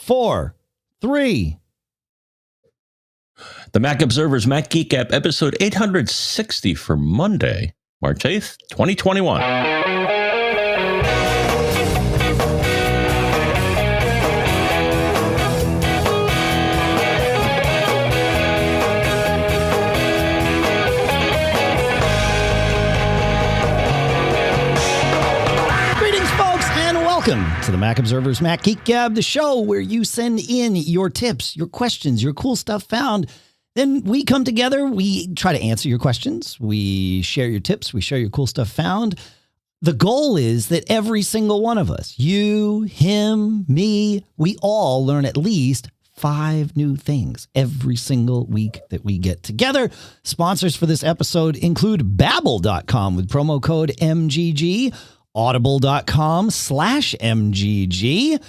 4, 3. The Mac Observer's Mac Geek Gab, episode 860 for Monday, March 8th, 2021. Welcome to the Mac Observer's Mac Geek Gab, the show where you send in your tips, your questions, your cool stuff found. Then we come together, we try to answer your questions, we share your tips, we share your cool stuff found. The goal is that every single one of us, you, him, me, we all learn at least 5 new things every single week that we get together. Sponsors for this episode include Babbel.com with promo code MGG, Audible.com/MGG,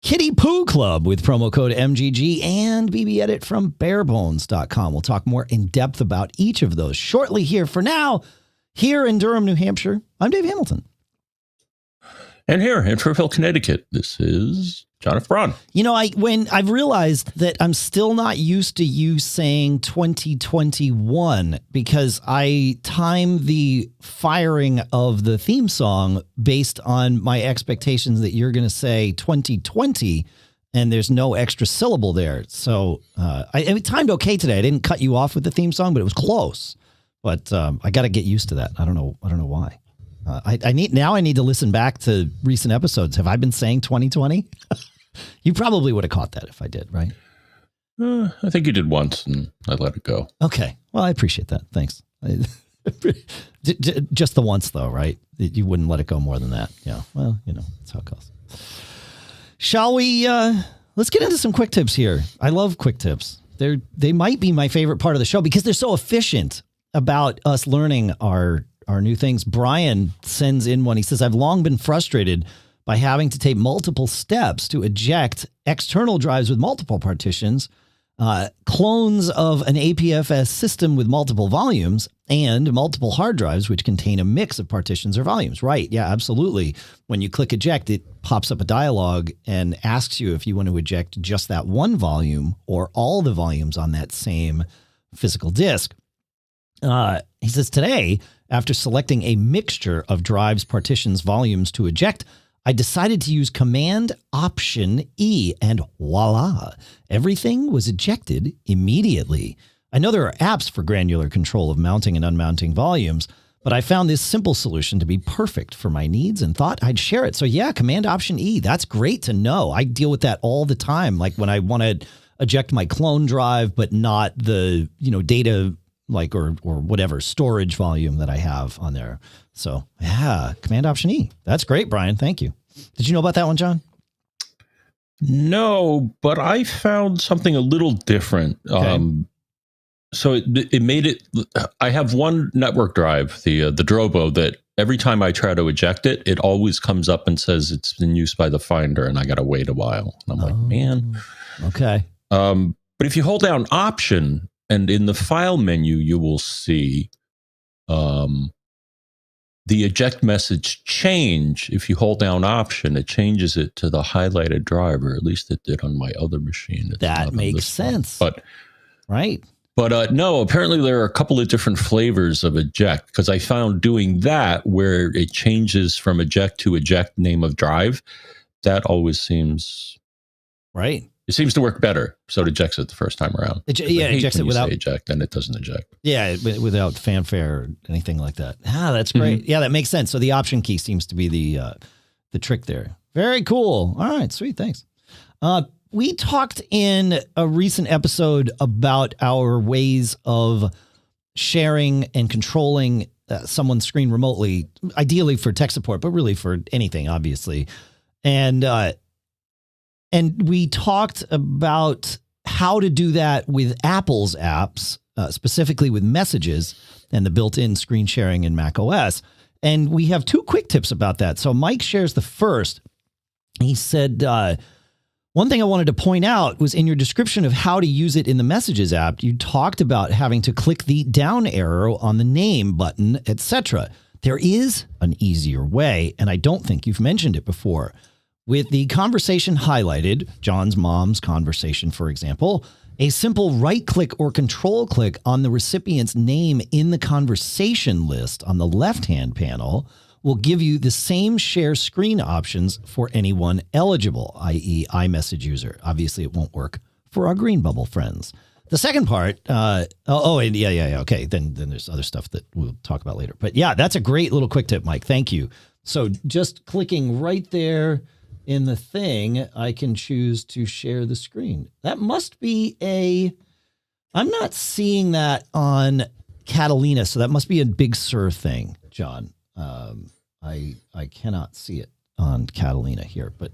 Kitty Poo Club with promo code MGG, and BBEdit from barebones.com. We'll talk more in depth about each of those shortly here. For now, here in Durham, New Hampshire, I'm Dave Hamilton. And here in Fairfield, Connecticut, this is Jonathan Braun. You know, when I've realized that I'm still not used to you saying 2021 because I time the firing of the theme song based on my expectations that you're going to say 2020 and there's no extra syllable there. So I timed okay today. I didn't cut you off with the theme song, but it was close. But I got to get used to that. I don't know why. I need to listen back to recent episodes. Have I been saying 2020? You probably would have caught that if I did, right? I think you did once and I let it go. Okay. Well, I appreciate that. Thanks. Just the once though, right? You wouldn't let it go more than that. Yeah. Well, you know, that's how it goes. Shall we, let's get into some quick tips here. I love quick tips. They might be my favorite part of the show because they're so efficient about us learning our new things. Brian sends in one. He says, I've long been frustrated by having to take multiple steps to eject external drives with multiple partitions, clones of an APFS system with multiple volumes, and multiple hard drives which contain a mix of partitions or volumes. Right. Yeah, absolutely. When you click eject, it pops up a dialog and asks you if you want to eject just that one volume or all the volumes on that same physical disk. He says, today, after selecting a mixture of drives, partitions, volumes to eject, I decided to use Command-Option-E, and voila, everything was ejected immediately. I know there are apps for granular control of mounting and unmounting volumes, but I found this simple solution to be perfect for my needs and thought I'd share it. So yeah, Command-Option-E, that's great to know. I deal with that all the time, like when I want to eject my clone drive, but not the data like or whatever storage volume that I have on there. So yeah, Command-Option-E. That's great, Brian. Thank you. Did you know about that one, John? No, but I found something a little different. Okay. So it made it. I have one network drive, the Drobo, that every time I try to eject it, it always comes up and says it's been used by the Finder, and I got to wait a while. And I'm like, man. Okay. But if you hold down Option, and in the file menu, you will see the eject message change. If you hold down Option, it changes it to the highlighted drive, or at least it did on my other machine. That makes sense. But right. But no, apparently there are a couple of different flavors of eject, because I found doing that where it changes from eject to eject name of drive, that always seems right. It seems to work better, so it ejects it the first time around. It ejects it without eject, and it doesn't eject. Yeah, without fanfare or anything like that. Ah, that's great. Mm-hmm. Yeah, that makes sense. So the Option key seems to be the trick there. Very cool. All right, sweet. Thanks. We talked in a recent episode about our ways of sharing and controlling someone's screen remotely, ideally for tech support, but really for anything, obviously. And we talked about how to do that with Apple's apps, specifically with Messages and the built-in screen sharing in macOS. And we have 2 quick tips about that. So Mike shares the first. He said, one thing I wanted to point out was in your description of how to use it in the Messages app, you talked about having to click the down arrow on the name button, etc. There is an easier way, and I don't think you've mentioned it before. With the conversation highlighted, John's mom's conversation, for example, a simple right-click or control-click on the recipient's name in the conversation list on the left-hand panel will give you the same share screen options for anyone eligible, i.e. iMessage user. Obviously, it won't work for our Green Bubble friends. The second part, okay, then there's other stuff that we'll talk about later. But yeah, that's a great little quick tip, Mike. Thank you. So just clicking right there in the thing, I can choose to share the screen. That must be I'm not seeing that on Catalina, so that must be a Big Sur thing, John. I cannot see it on Catalina here, but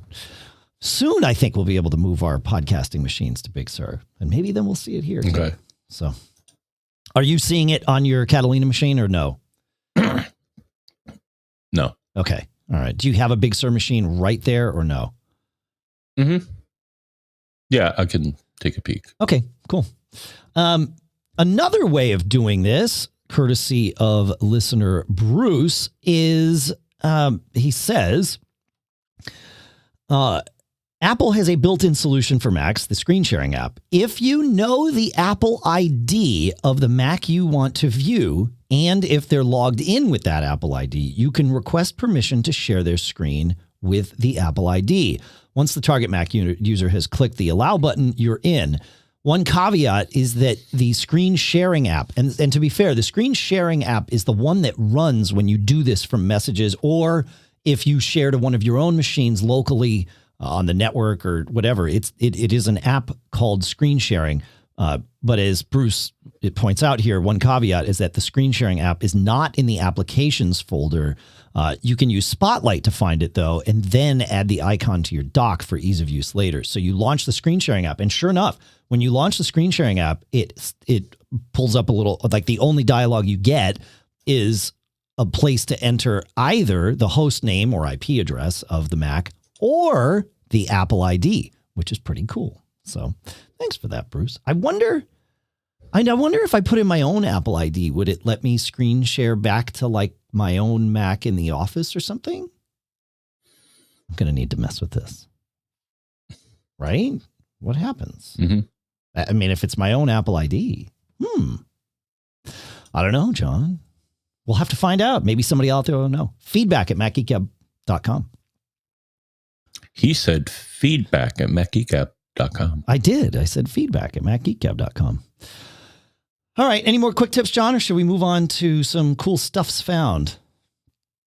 soon I think we'll be able to move our podcasting machines to Big Sur, and maybe then we'll see it here. Okay. So are you seeing it on your Catalina machine or no? No. Okay. All right. Do you have a Big Sur machine right there or no? Mm-hmm. Yeah, I can take a peek. Okay, cool. Another way of doing this, courtesy of listener Bruce, is he says, Apple has a built-in solution for Macs, the screen sharing app. If you know the Apple ID of the Mac you want to view, and if they're logged in with that Apple ID, you can request permission to share their screen with the Apple ID. Once the target Mac user has clicked the allow button, you're in. One caveat is that the screen sharing app, and to be fair, the screen sharing app is the one that runs when you do this from messages, or if you share to one of your own machines locally on the network or whatever. It is an app called screen sharing. But as Bruce points out here, one caveat is that the screen sharing app is not in the applications folder. You can use Spotlight to find it, though, and then add the icon to your dock for ease of use later. So you launch the screen sharing app, and sure enough, when you launch the screen sharing app, it pulls up a little, like the only dialogue you get is a place to enter either the host name or IP address of the Mac or the Apple ID, which is pretty cool. So thanks for that, Bruce. I wonder if I put in my own Apple ID, would it let me screen share back to like my own Mac in the office or something? I'm going to need to mess with this. Right? What happens? Mm-hmm. I mean, if it's my own Apple ID, I don't know, John. We'll have to find out. Maybe somebody out there will know. Feedback@macgeekgab.com. He said feedback@macgeekgab.com. I did. I said feedback@macgeekgab.com. All right. Any more quick tips, John, or should we move on to some cool stuffs found?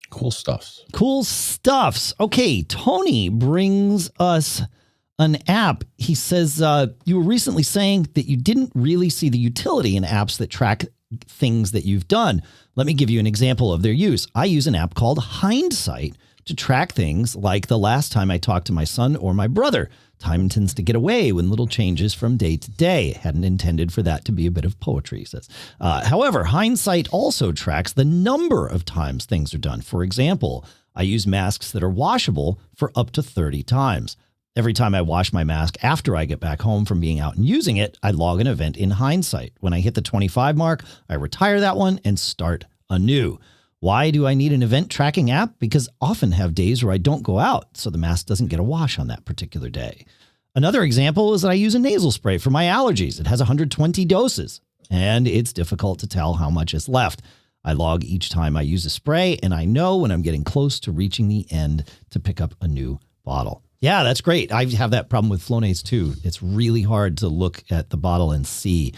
Cool stuffs. Cool stuffs. Okay. Tony brings us an app. He says, you were recently saying that you didn't really see the utility in apps that track things that you've done. Let me give you an example of their use. I use an app called Hindsight to track things like the last time I talked to my son or my brother. Time tends to get away when little changes from day to day. Hadn't intended for that to be a bit of poetry, he says. However, Hindsight also tracks the number of times things are done. For example, I use masks that are washable for up to 30 times. Every time I wash my mask after I get back home from being out and using it, I log an event in Hindsight. When I hit the 25 mark, I retire that one and start anew. Why do I need an event tracking app? Because often have days where I don't go out, so the mask doesn't get a wash on that particular day. Another example is that I use a nasal spray for my allergies. It has 120 doses, and it's difficult to tell how much is left. I log each time I use a spray, and I know when I'm getting close to reaching the end to pick up a new bottle. Yeah, that's great. I have that problem with Flonase too. It's really hard to look at the bottle and see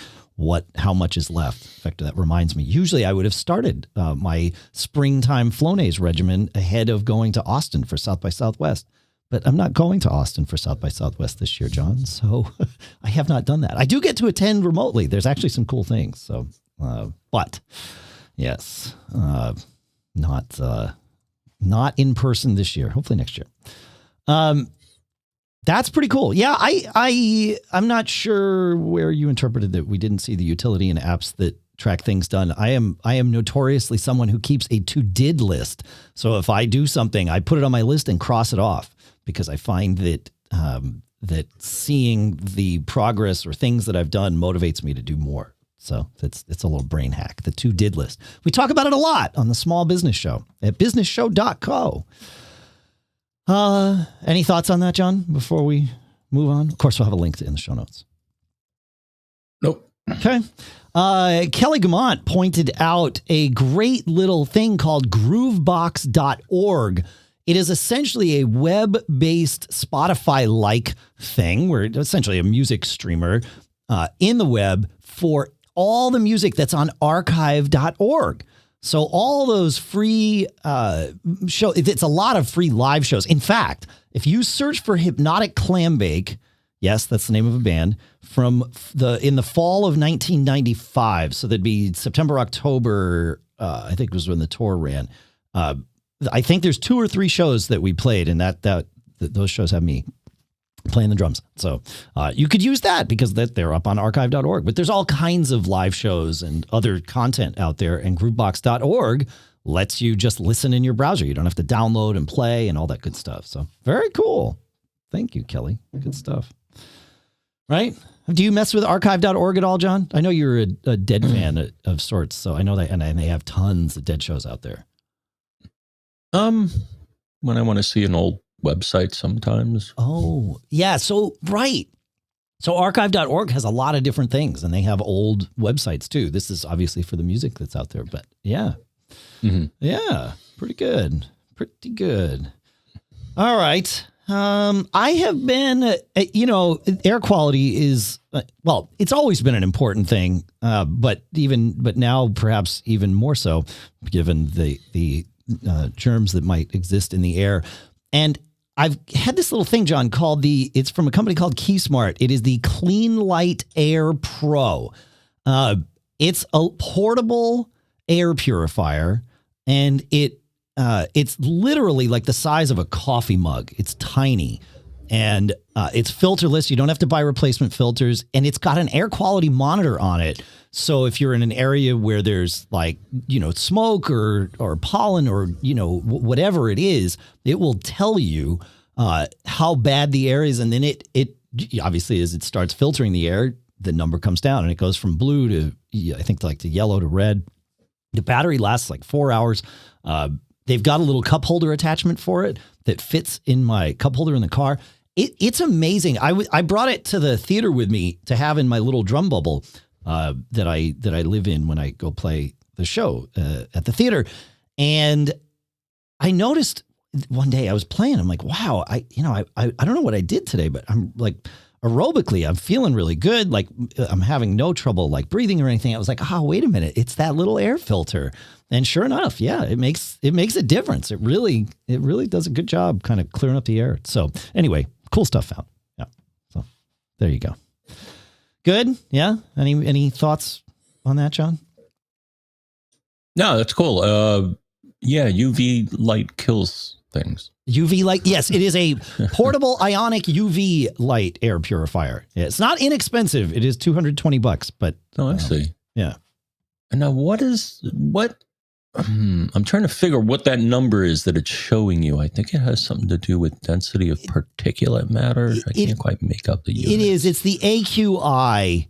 how much is left. In fact, that reminds me, usually I would have started my springtime Flonase regimen ahead of going to Austin for South by Southwest. But I'm not going to Austin for South by Southwest this year, John. So I have not done that. I do get to attend remotely. There's actually some cool things. So, but yes, not in person this year. Hopefully next year. That's pretty cool. Yeah, I'm not sure where you interpreted that we didn't see the utility in apps that track things done. I am notoriously someone who keeps a to-did list. So if I do something, I put it on my list and cross it off because I find that that seeing the progress or things that I've done motivates me to do more. So it's a little brain hack, the to-did list. We talk about it a lot on the Small Business Show at businessshow.co. Any thoughts on that, John, before we move on? Of course, we'll have a link in the show notes. Nope. Okay. Kelly Gamont pointed out a great little thing called groovebox.org. It is essentially a web-based Spotify-like thing where it's essentially a music streamer in the web for all the music that's on archive.org. So all those free shows, it's a lot of free live shows. In fact, if you search for Hypnotic Clambake, yes, that's the name of a band, in the fall of 1995, so that'd be September, October, I think was when the tour ran. I think there's 2 or 3 shows that we played, and those shows have me playing the drums. So you could use that because they're up on archive.org. But there's all kinds of live shows and other content out there, and groovebox.org lets you just listen in your browser. You don't have to download and play and all that good stuff. So very cool. Thank you, Kelly. Good stuff. Right? Do you mess with archive.org at all, John? I know you're a Dead fan of sorts, so I know that, and they have tons of Dead shows out there. When I want to see an old website sometimes. Oh, yeah. So, right. So archive.org has a lot of different things, and they have old websites too. This is obviously for the music that's out there, but yeah. Mm-hmm. Yeah. Pretty good. Pretty good. All right. I have been, air quality is, it's always been an important thing, but now perhaps even more so, given the germs that might exist in the air. And I've had this little thing, John, it's from a company called KeySmart. It is the Cleanlight Air Pro. It's a portable air purifier, and it's literally like the size of a coffee mug. It's tiny, and it's filterless. You don't have to buy replacement filters, and it's got an air quality monitor on it. So if you're in an area where there's smoke or pollen or, whatever it is, it will tell you how bad the air is. And then it obviously, as it starts filtering the air, the number comes down, and it goes from blue to, I think, to yellow to red. The battery lasts like 4 hours. They've got a little cup holder attachment for it that fits in my cup holder in the car. It's amazing. I brought it to the theater with me to have in my little drum bubble that I live in when I go play the show at the theater. And I noticed one day I was playing, I'm like, wow, I don't know what I did today, but I'm like, aerobically, I'm feeling really good. Like I'm having no trouble like breathing or anything. I was like, oh, wait a minute. It's that little air filter. And sure enough, yeah, it makes a difference. It really does a good job kind of clearing up the air. So anyway, cool stuff found. Yeah. So there you go. Good. Yeah. Any thoughts on that, John? No, that's cool. Yeah. UV light kills things. UV light. Yes, it is a portable ionic UV light air purifier. It's not inexpensive. It is $220, but I see. Yeah. And now I'm trying to figure what that number is that it's showing you. I think it has something to do with density of particulate matter. I can't quite make up the unit. It is. It's the AQI.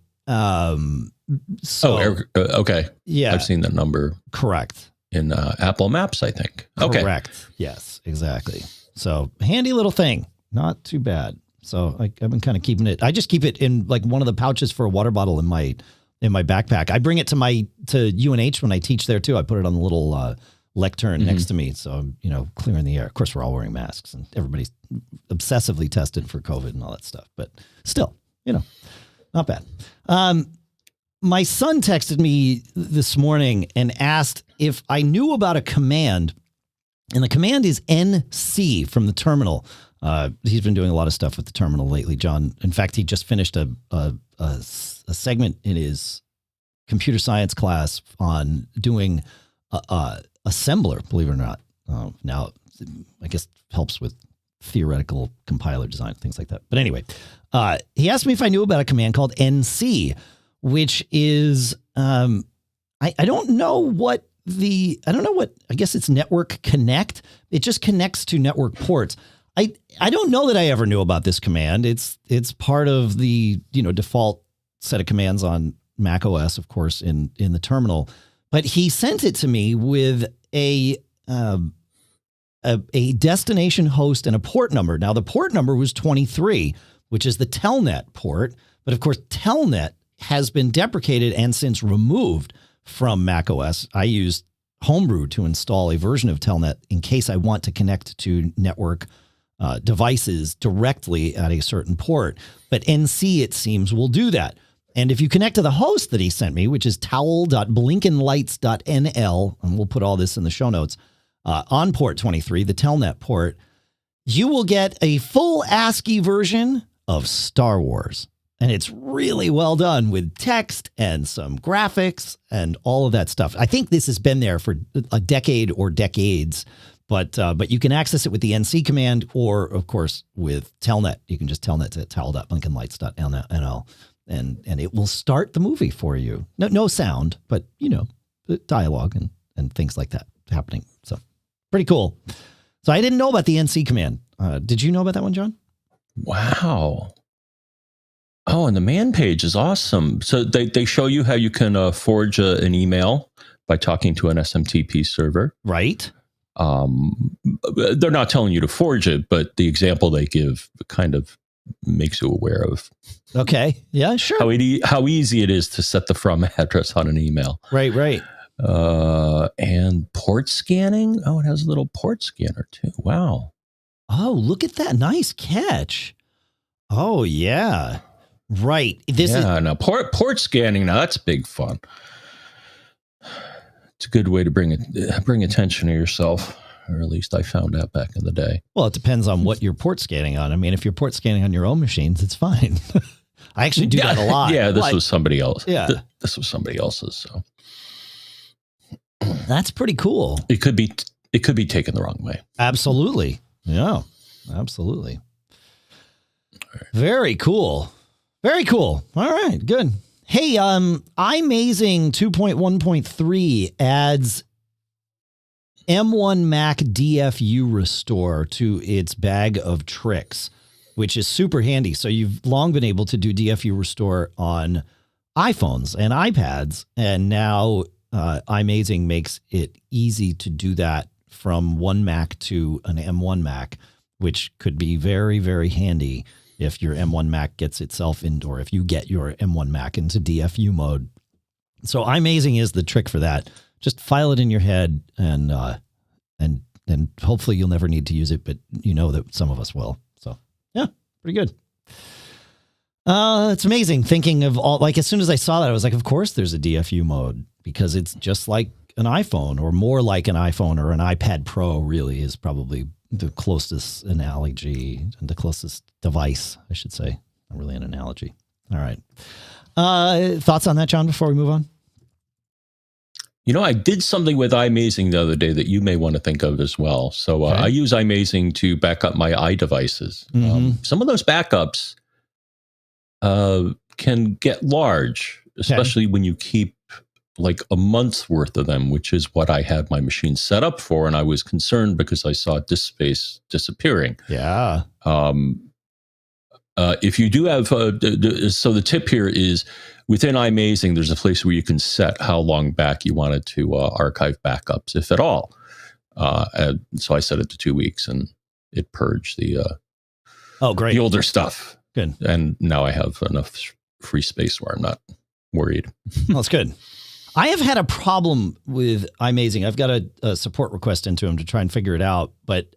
Okay. Yeah. I've seen that number. Correct. In Apple Maps, I think. Okay. Correct. Yes, exactly. So handy little thing. Not too bad. So I've been kind of keeping it. I just keep it in like one of the pouches for a water bottle in my backpack. I bring it to UNH when I teach there too. I put it on the little lectern next to me. So, clearing the air. Of course, we're all wearing masks and everybody's obsessively tested for COVID and all that stuff. But still, not bad. My son texted me this morning and asked if I knew about a command, and the command is NC from the terminal. He's been doing a lot of stuff with the terminal lately, John. In fact, he just finished a segment in his computer science class on doing assembler, believe it or not. Now, I guess helps with theoretical compiler design, things like that. But anyway, he asked me if I knew about a command called NC, which is, I don't know what, I guess it's network connect. It just connects to network ports. I don't know that I ever knew about this command. It's part of the, default set of commands on Mac OS, of course, in the terminal, but he sent it to me with a a destination host and a port number. Now, the port number was 23, which is the Telnet port. But of course, Telnet has been deprecated and since removed from macOS. I used Homebrew to install a version of Telnet in case I want to connect to network devices directly at a certain port. But NC, it seems, will do that. And if you connect to the host that he sent me, which is towel.blinkenlights.nl, and we'll put all this in the show notes, on port 23, the Telnet port, you will get a full ASCII version of Star Wars. And it's really well done with text and some graphics and all of that stuff. I think this has been there for a decade or decades, but you can access it with the NC command or, of course, with Telnet. You can just Telnet to towel.blinkenlights.nl. And it will start the movie for you. No sound, but, dialogue and things like that happening. So pretty cool. So I didn't know about the NC command. Did you know about that one, John? Wow. Oh, and the man page is awesome. So they show you how you can forge an email by talking to an SMTP server. Right. They're not telling you to forge it, but the example they give kind of makes you aware of. Okay. Yeah, sure. How easy it is to set the from address on an email. Right. And port scanning. Oh, it has a little port scanner too. Wow. Oh, look at that. Nice catch. Oh, yeah. Right. Now port scanning. Now that's big fun. It's a good way to bring attention to yourself. Or at least I found out back in the day. Well, it depends on what you're port scanning on. I mean, if you're port scanning on your own machines, it's fine. I actually do that a lot. Yeah, this was somebody else. Yeah. This was somebody else's. So that's pretty cool. It could be taken the wrong way. Absolutely. Yeah, absolutely. Right. Very cool. Very cool. All right, good. Hey, iMazing 2.1.3 adds M1 Mac DFU Restore to its bag of tricks, which is super handy. So you've long been able to do DFU Restore on iPhones and iPads, and now iMazing makes it easy to do that from one Mac to an M1 Mac, which could be very, very handy if your M1 Mac gets itself into, or if you get your M1 Mac into DFU mode. So iMazing is the trick for that. Just file it in your head, and hopefully you'll never need to use it, but you know that some of us will. So yeah, pretty good. It's amazing thinking of all, like, as soon as I saw that, I was like, of course there's a DFU mode, because it's just like an iPhone, or more like an iPhone, or an iPad Pro really is probably the closest analogy, and the closest device, I should say. Not really an analogy. All right. Thoughts on that, John, before we move on? I did something with iMazing the other day that you may want to think of as well. So Okay. I use iMazing to back up my iDevices. Mhm. Some of those backups can get large, especially when you keep like a month's worth of them, which is what I had my machine set up for. And I was concerned because I saw disk space disappearing. Yeah. If you do have, so the tip here is within iMazing, there's a place where you can set how long back you wanted to archive backups, if at all. And so I set it to 2 weeks, and it purged the Great. the older stuff. Good. And now I have enough free space where I'm not worried. Well, that's good. I have had a problem with iMazing. I've got a support request into them to try and figure it out. But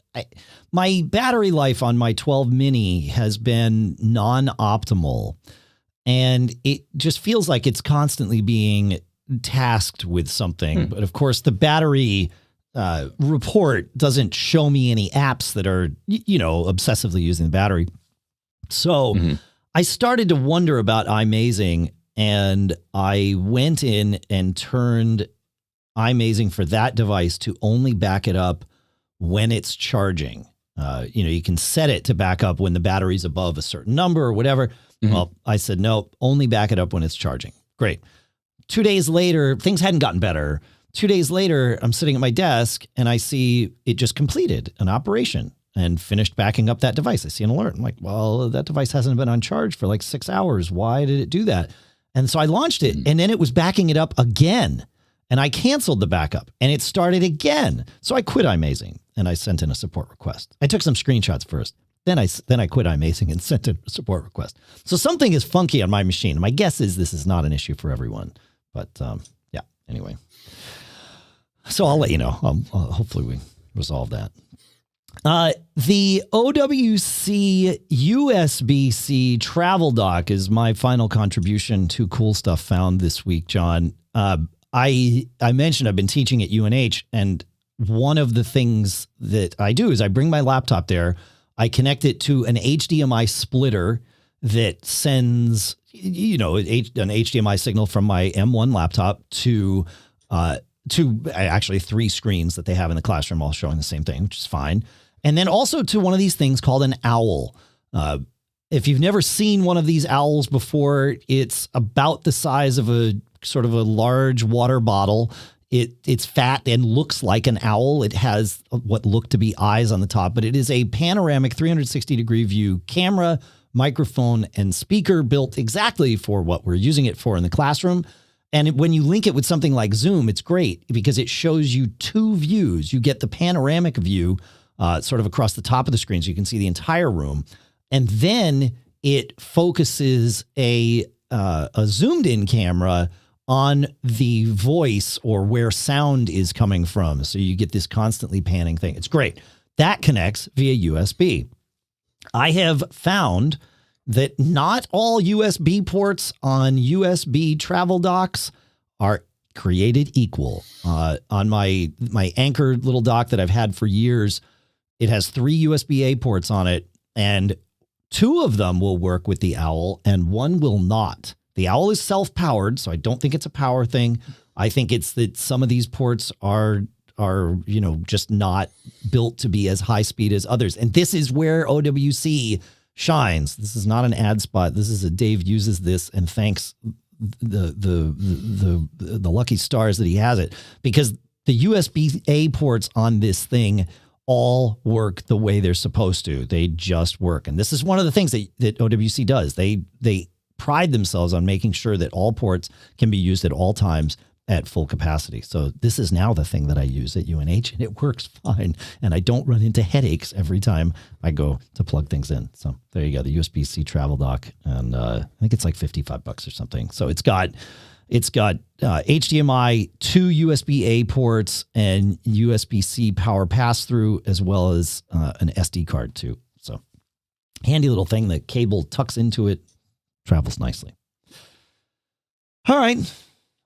my battery life on my 12 mini has been non-optimal. And it just feels like it's constantly being tasked with something. But of course, the battery report doesn't show me any apps that are, obsessively using the battery. So I started to wonder about iMazing, and I went in and turned iMazing for that device to only back it up when it's charging. You can set it to back up when the battery's above a certain number or whatever. Well, I said, no, only back it up when it's charging. Great. 2 days later, things hadn't gotten better. 2 days later, I'm sitting at my desk and I see it just completed an operation and finished backing up that device. I see an alert. I'm like, well, that device hasn't been on charge for like 6 hours. Why did it do that? And so I launched it, and then it was backing it up again. and I canceled the backup and it started again. So I quit iMazing and I sent in a support request. I took some screenshots first. Then I quit iMazing and sent in a support request. So something is funky on my machine. My guess is this is not an issue for everyone. But yeah, anyway. So I'll let you know. Hopefully we resolve that. The OWC USB-C travel dock is my final contribution to cool stuff found this week, John. I mentioned I've been teaching at UNH, and one of the things that I do is I bring my laptop there. I connect it to an HDMI splitter that sends, an HDMI signal from my M1 laptop to actually 3 screens that they have in the classroom, all showing the same thing, which is fine. And then also to one of these things called an owl. If you've never seen one of these owls before, it's about the size of a sort of a large water bottle. It's fat and looks like an owl. It has what look to be eyes on the top, but it is a panoramic 360-degree view camera, microphone, and speaker built exactly for what we're using it for in the classroom. And when you link it with something like Zoom, it's great because it shows you 2 views. You get the panoramic view sort of across the top of the screen so you can see the entire room. And then it focuses a zoomed in camera on the voice or where sound is coming from. So you get this constantly panning thing. It's great. That connects via USB. I have found that not all USB ports on USB travel docks are created equal. On my Anchor little dock that I've had for years, it has 3 USB-A ports on it, and 2 of them will work with the owl and 1 will not. The owl is self-powered, so I don't think it's a power thing. I think it's that some of these ports are just not built to be as high speed as others. And this is where OWC shines. This is not an ad spot. This is a Dave uses this and thanks the lucky stars that he has it, because the USB-A ports on this thing all work the way they're supposed to. They just work. And this is one of the things that OWC does. They pride themselves on making sure that all ports can be used at all times at full capacity. So this is now the thing that I use at UNH, and it works fine. And I don't run into headaches every time I go to plug things in. So there you go, the USB-C travel dock. And I think it's like $55 or something. So it's got HDMI, 2 USB-A ports, and USB-C power pass-through, as well as an SD card too. So handy little thing. The cable tucks into it, travels nicely. All right.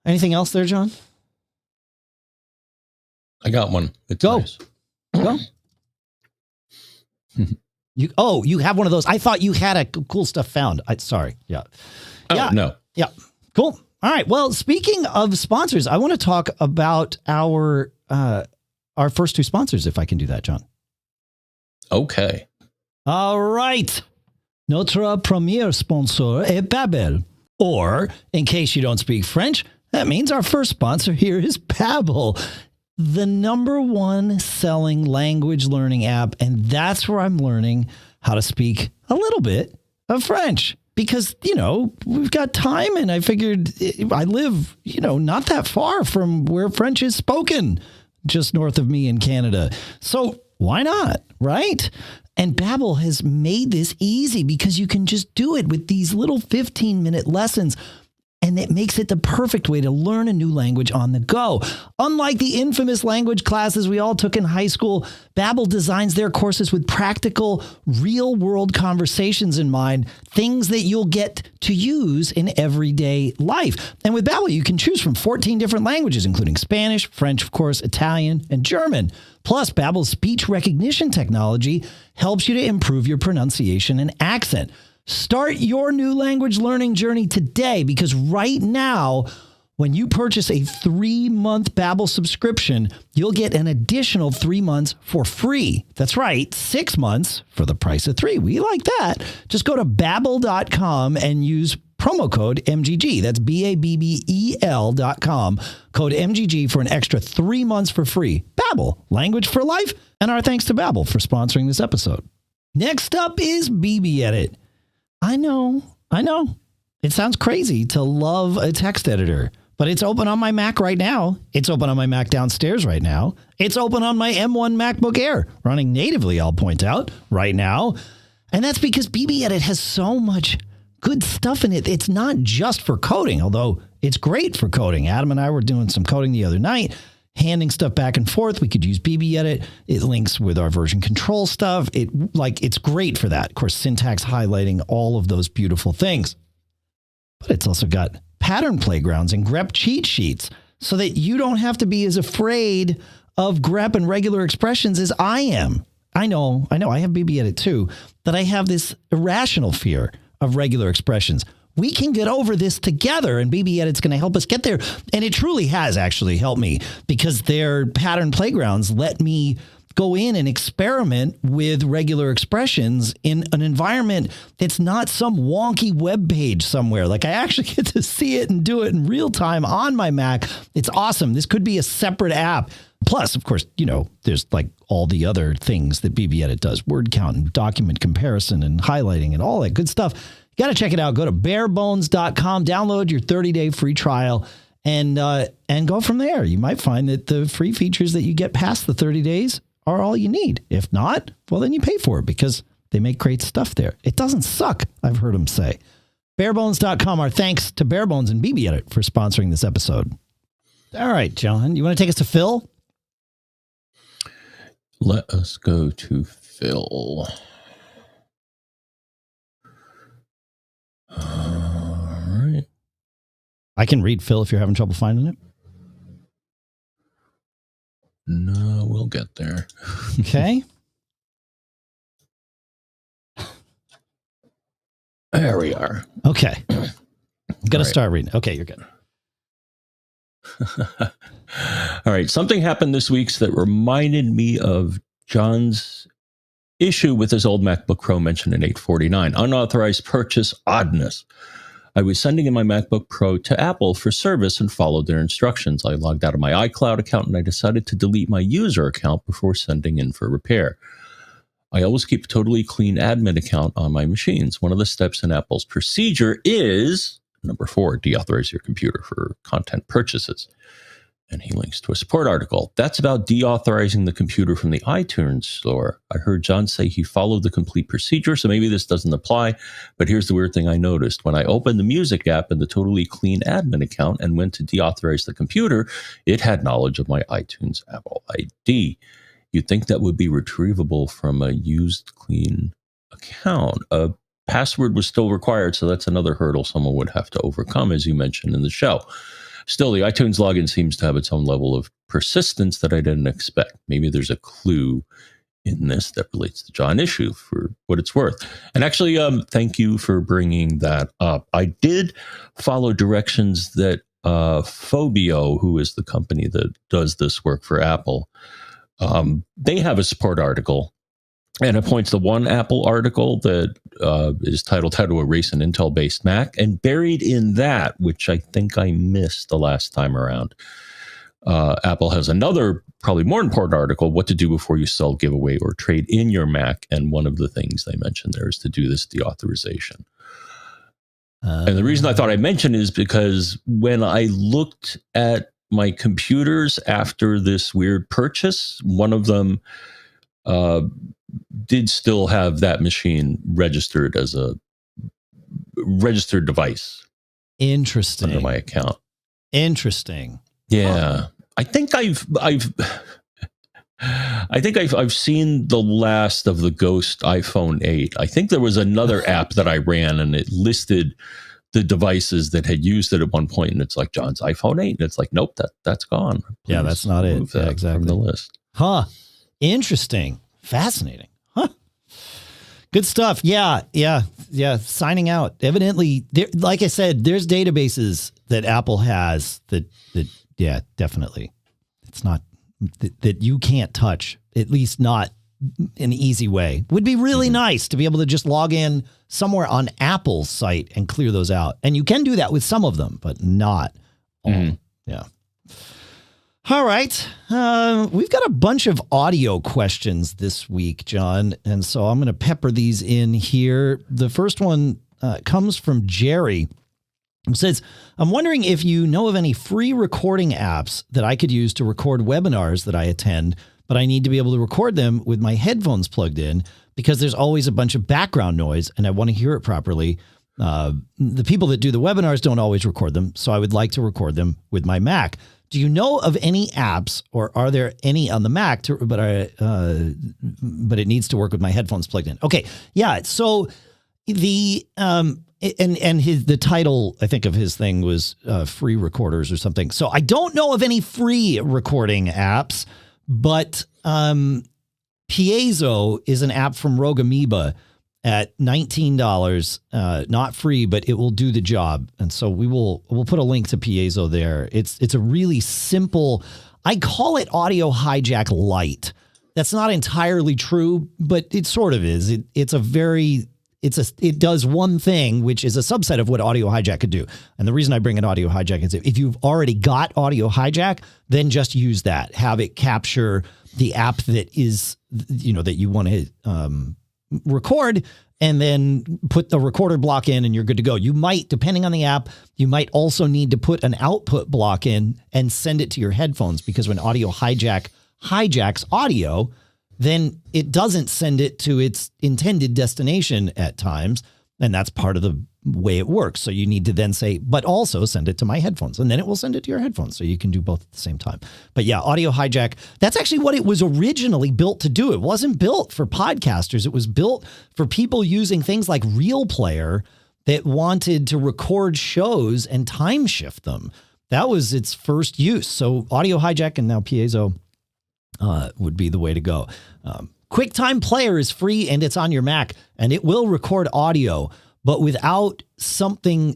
Anything else there, John? I got one. It's Go. Nice. Go. You have one of those. I thought you had a cool stuff found. Sorry. Yeah. Oh, yeah. No. Yeah. Cool. All right. Well, speaking of sponsors, I want to talk about our first 2 sponsors, if I can do that, John. Okay. All right. Notre premier sponsor est Babbel. Or, in case you don't speak French, that means our first sponsor here is Babbel, the #1 selling language learning app. And that's where I'm learning how to speak a little bit of French. Because, we've got time, and I figured I live, not that far from where French is spoken, just north of me in Canada. So why not, right? And Babbel has made this easy because you can just do it with these little 15-minute lessons. And it makes it the perfect way to learn a new language on the go. Unlike the infamous language classes we all took in high school, Babbel designs their courses with practical, real-world conversations in mind, things that you'll get to use in everyday life. And with Babbel, you can choose from 14 different languages, including Spanish, French, of course, Italian, and German. Plus, Babbel's speech recognition technology helps you to improve your pronunciation and accent. Start your new language learning journey today, because right now, when you purchase a 3-month Babbel subscription, you'll get an additional 3 months for free. That's right, 6 months for the price of 3. We like that. Just go to Babbel.com and use promo code MGG. That's Babbel.com. Code MGG for an extra 3 months for free. Babbel, language for life. And our thanks to Babbel for sponsoring this episode. Next up is BBEdit. I know. It sounds crazy to love a text editor, but it's open on my Mac right now. It's open on my Mac downstairs right now. It's open on my M1 MacBook Air, running natively, I'll point out, right now. And that's because BBEdit has so much good stuff in it. It's not just for coding, although it's great for coding. Adam and I were doing some coding the other night, handing stuff back and forth. We could use BBEdit. It links with our version control stuff. It's great for that. Of course, syntax highlighting, all of those beautiful things. But it's also got pattern playgrounds and grep cheat sheets so that you don't have to be as afraid of grep and regular expressions as I am. I know, I have BBEdit too, that I have this irrational fear of regular expressions. We can get over this together, and BBEdit's going to help us get there. And it truly has actually helped me, because their pattern playgrounds let me go in and experiment with regular expressions in an environment that's not some wonky web page somewhere. Like, I actually get to see it and do it in real time on my Mac. It's awesome. This could be a separate app. Plus, of course, there's like all the other things that BBEdit does, word count and document comparison and highlighting and all that good stuff. You got to check it out. Go to barebones.com, download your 30-day free trial, and go from there. You might find that the free features that you get past the 30 days are all you need. If not, well, then you pay for it, because they make great stuff there. It doesn't suck, I've heard them say. Barebones.com. Our thanks to Barebones and BBEdit for sponsoring this episode. All right, John, you want to take us to Phil? Let us go to Phil. All right. I can read Phil if you're having trouble finding it. No, we'll get there. Okay. There we are. Okay. I'm going to start reading. Okay, you're good. All right. Something happened this week that reminded me of John's issue with his old MacBook Pro mentioned in 849. Unauthorized purchase oddness. I was sending in my MacBook Pro to Apple for service and followed their instructions. I logged out of my iCloud account and I decided to delete my user account before sending in for repair. I always keep a totally clean admin account on my machines. One of the steps in Apple's procedure is, number 4, deauthorize your computer for content purchases. And he links to a support article. That's about deauthorizing the computer from the iTunes store. I heard John say he followed the complete procedure, so maybe this doesn't apply. But here's the weird thing I noticed. When I opened the music app in the totally clean admin account and went to deauthorize the computer, it had knowledge of my iTunes Apple ID. You'd think that would be retrievable from a used clean account. A password was still required, so that's another hurdle someone would have to overcome, as you mentioned in the show. Still, the iTunes login seems to have its own level of persistence that I didn't expect. Maybe there's a clue in this that relates to John issue, for what it's worth. And actually, thank you for bringing that up. I did follow directions that Phobio, who is the company that does this work for Apple, they have a support article. And it points to one Apple article that is titled How to Erase an Intel-Based Mac. And buried in that, which I think I missed the last time around, Apple has another, probably more important article, What to Do Before You Sell, Give Away, or Trade in Your Mac. And one of the things they mentioned there is to do this deauthorization. And the reason I thought I mentioned is because when I looked at my computers after this weird purchase, one of them did still have that machine registered as a registered device. Interesting. Under my account. Interesting. Yeah. Huh. I think I've seen the last of the ghost iPhone 8. I think there was another app that I ran and it listed the devices that had used it at one point, and it's like John's iPhone 8, and it's like, nope, that's gone. Please, yeah, that's not it. Yeah, exactly. From the list. Huh. Interesting. Fascinating. Huh. Good stuff. Yeah. Signing out. Evidently, like I said, there's databases that Apple has that yeah, definitely. It's not that you can't touch, at least not in an easy way. Would be really nice to be able to just log in somewhere on Apple's site and clear those out. And you can do that with some of them, but not all. Yeah. All right. We've got a bunch of audio questions this week, John. And so I'm going to pepper these in here. The first one comes from Jerry. It says, I'm wondering if you know of any free recording apps that I could use to record webinars that I attend, but I need to be able to record them with my headphones plugged in because there's always a bunch of background noise and I want to hear it properly. The people that do the webinars don't always record them, so I would like to record them with my Mac. Do you know of any apps, or are there any on the Mac, but it needs to work with my headphones plugged in? Okay, yeah, so the... the title, I think, of his thing was free recorders or something. So I don't know of any free recording apps, but Piezo is an app from Rogue Amoeba at $19, not free, but it will do the job. And so we'll put a link to Piezo there. It's a really simple, I call it Audio Hijack Lite. That's not entirely true, but it sort of is. It does one thing, which is a subset of what Audio Hijack could do. And the reason I bring in Audio Hijack is if you've already got Audio Hijack, then just use that. Have it capture the app that is, that you want to record, and then put the recorder block in and you're good to go. You might, depending on the app, you might also need to put an output block in and send it to your headphones, because when Audio Hijack hijacks audio, then it doesn't send it to its intended destination at times. And that's part of the way it works. So you need to then say, but also send it to my headphones, and then it will send it to your headphones. So you can do both at the same time. But yeah, Audio Hijack, that's actually what it was originally built to do. It wasn't built for podcasters. It was built for people using things like Real Player that wanted to record shows and time shift them. That was its first use. So Audio Hijack and now Piezo would be the way to go. QuickTime Player is free and it's on your Mac, and it will record audio, but without something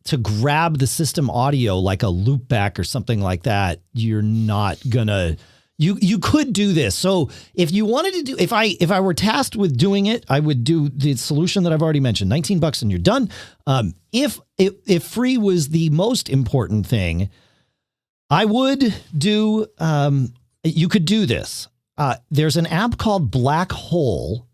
to grab the system audio like a loopback or something like that, you're not gonna. You could do this. So if you wanted to do, if I were tasked with doing it, I would do the solution that I've already mentioned, $19 and you're done. If free was the most important thing, I would do. You could do this. There's an app called Black Hole,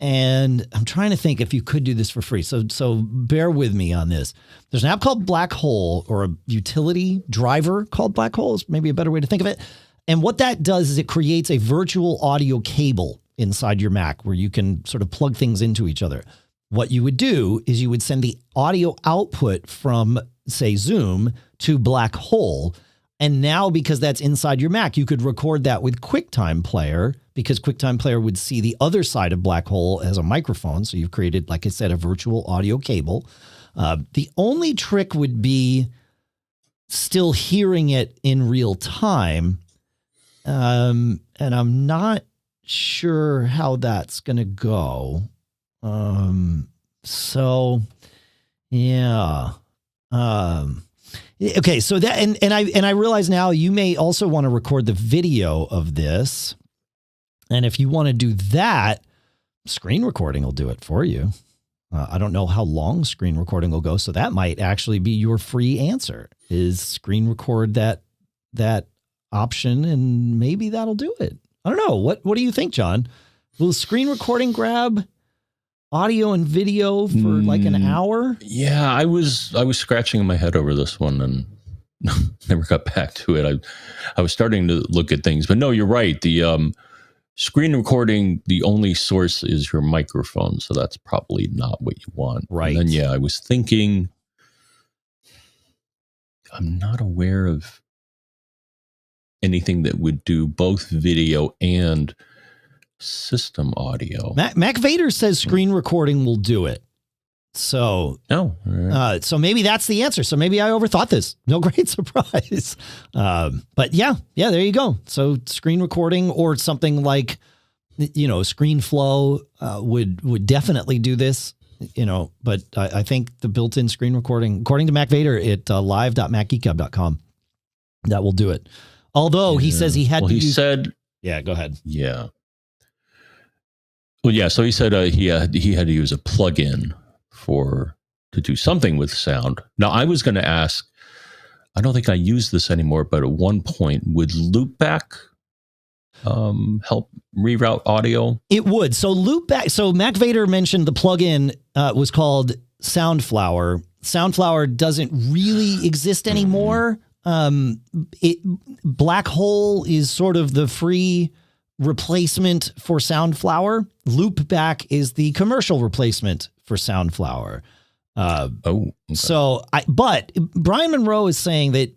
and I'm trying to think if you could do this for free. So bear with me on this. There's an app called Black Hole, or a utility driver called Black Hole is maybe a better way to think of it. And what that does is it creates a virtual audio cable inside your Mac where you can sort of plug things into each other. What you would do is you would send the audio output from, say, Zoom to Black Hole. And now, because that's inside your Mac, you could record that with QuickTime Player, because QuickTime Player would see the other side of Black Hole as a microphone. So you've created, like I said, a virtual audio cable. The only trick would be still hearing it in real time. And I'm not sure how that's going to go. So, yeah. Okay, so that and I realize now you may also want to record the video of this. And if you want to do that, screen recording will do it for you. I don't know how long screen recording will go, so that might actually be your free answer, is screen record that option, and maybe that'll do it. I don't know. What do you think, John? Will screen recording grab audio and video for like an hour? Yeah, I was scratching my head over this one and never got back to it. I was starting to look at things, but no, you're right. The screen recording, the only source is your microphone, so that's probably not what you want. Right. And then, yeah, I was thinking, I'm not aware of anything that would do both video and system audio. Mac Vader says screen recording will do it. So, so maybe that's the answer. So maybe I overthought this. No great surprise. But yeah, there you go. So screen recording or something like, ScreenFlow would definitely do this, but I think the built-in screen recording, according to Mac Vader at live.macgeekgab.com, that will do it. Although he says he had to use... Yeah, go ahead. Yeah. Well, yeah. So he said he had to use a plugin to do something with sound. Now, I was going to ask, I don't think I use this anymore, but at one point, would loopback help reroute audio? It would. So loopback. So Mac Vader mentioned the plugin was called Soundflower. Soundflower doesn't really exist anymore. Black Hole is sort of the free replacement for Soundflower. Loopback is the commercial replacement for Soundflower. Okay. So but Brian Monroe is saying that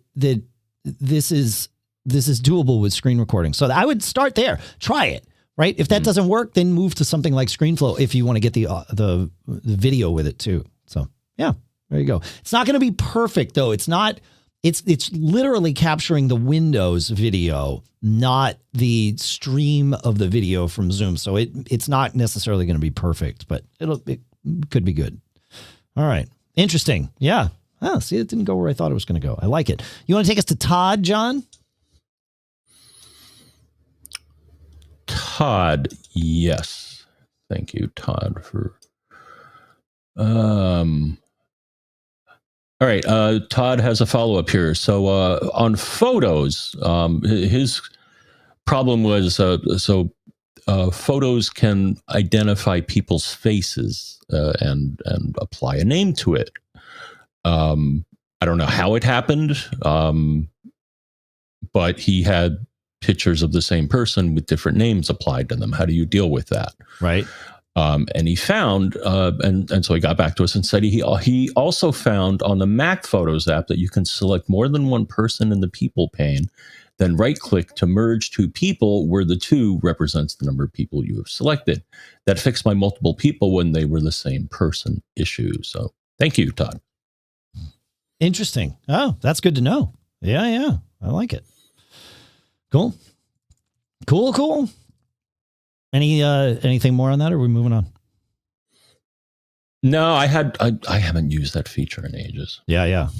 this is doable with screen recording. So I would start there. Try it. Right. If that doesn't work, then move to something like ScreenFlow if you want to get the video with it too. So yeah, there you go. It's not going to be perfect though. It's not. It's literally capturing the Windows video, not the stream of the video from Zoom. So it's not necessarily going to be perfect, but it could be good. All right. Interesting. Yeah. Oh, see, it didn't go where I thought it was going to go. I like it. You want to take us to Todd, John? Todd, yes. Thank you, Todd, for all right, Todd has a follow-up here. So on photos, his problem was photos can identify people's faces and apply a name to it. I don't know how it happened, but he had pictures of the same person with different names applied to them. How do you deal with that? Right. And he found, and so he got back to us and said he also found on the Mac Photos app that you can select more than one person in the people pane, then right-click to merge two people where the two represents the number of people you have selected. That fixed my multiple people when they were the same person issue. So thank you, Todd. Interesting. Oh, that's good to know. Yeah. I like it. Cool. Anything more on that, or are we moving on? No, I haven't used that feature in ages. Yeah.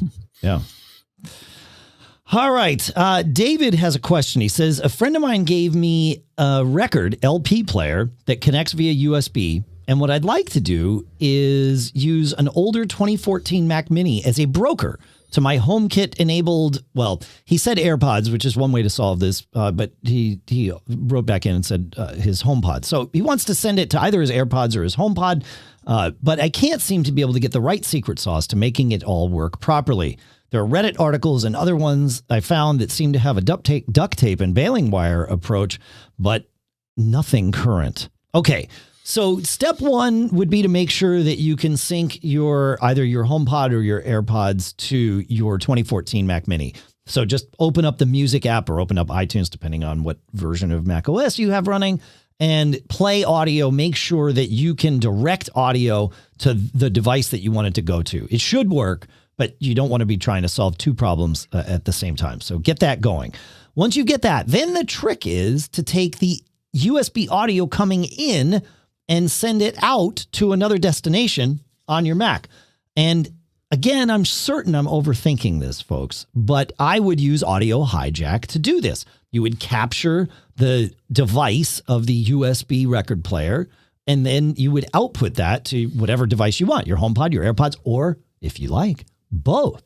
All right. David has a question. He says, a friend of mine gave me a record LP player that connects via USB. And what I'd like to do is use an older 2014 Mac Mini as a broker to my HomeKit enabled, well, he said AirPods, which is one way to solve this, but he wrote back in and said his HomePod. So he wants to send it to either his AirPods or his HomePod, but I can't seem to be able to get the right secret sauce to making it all work properly. There are Reddit articles and other ones I found that seem to have a duct tape and baling wire approach, but nothing current. Okay. So step one would be to make sure that you can sync either your HomePod or your AirPods to your 2014 Mac Mini. So just open up the music app or open up iTunes, depending on what version of Mac OS you have running, and play audio. Make sure that you can direct audio to the device that you want it to go to. It should work, but you don't want to be trying to solve two problems at the same time. So get that going. Once you get that, then the trick is to take the USB audio coming in and send it out to another destination on your Mac. And again, I'm certain I'm overthinking this, folks, but I would use Audio Hijack to do this. You would capture the device of the USB record player, and then you would output that to whatever device you want, your HomePod, your AirPods, or if you like, both.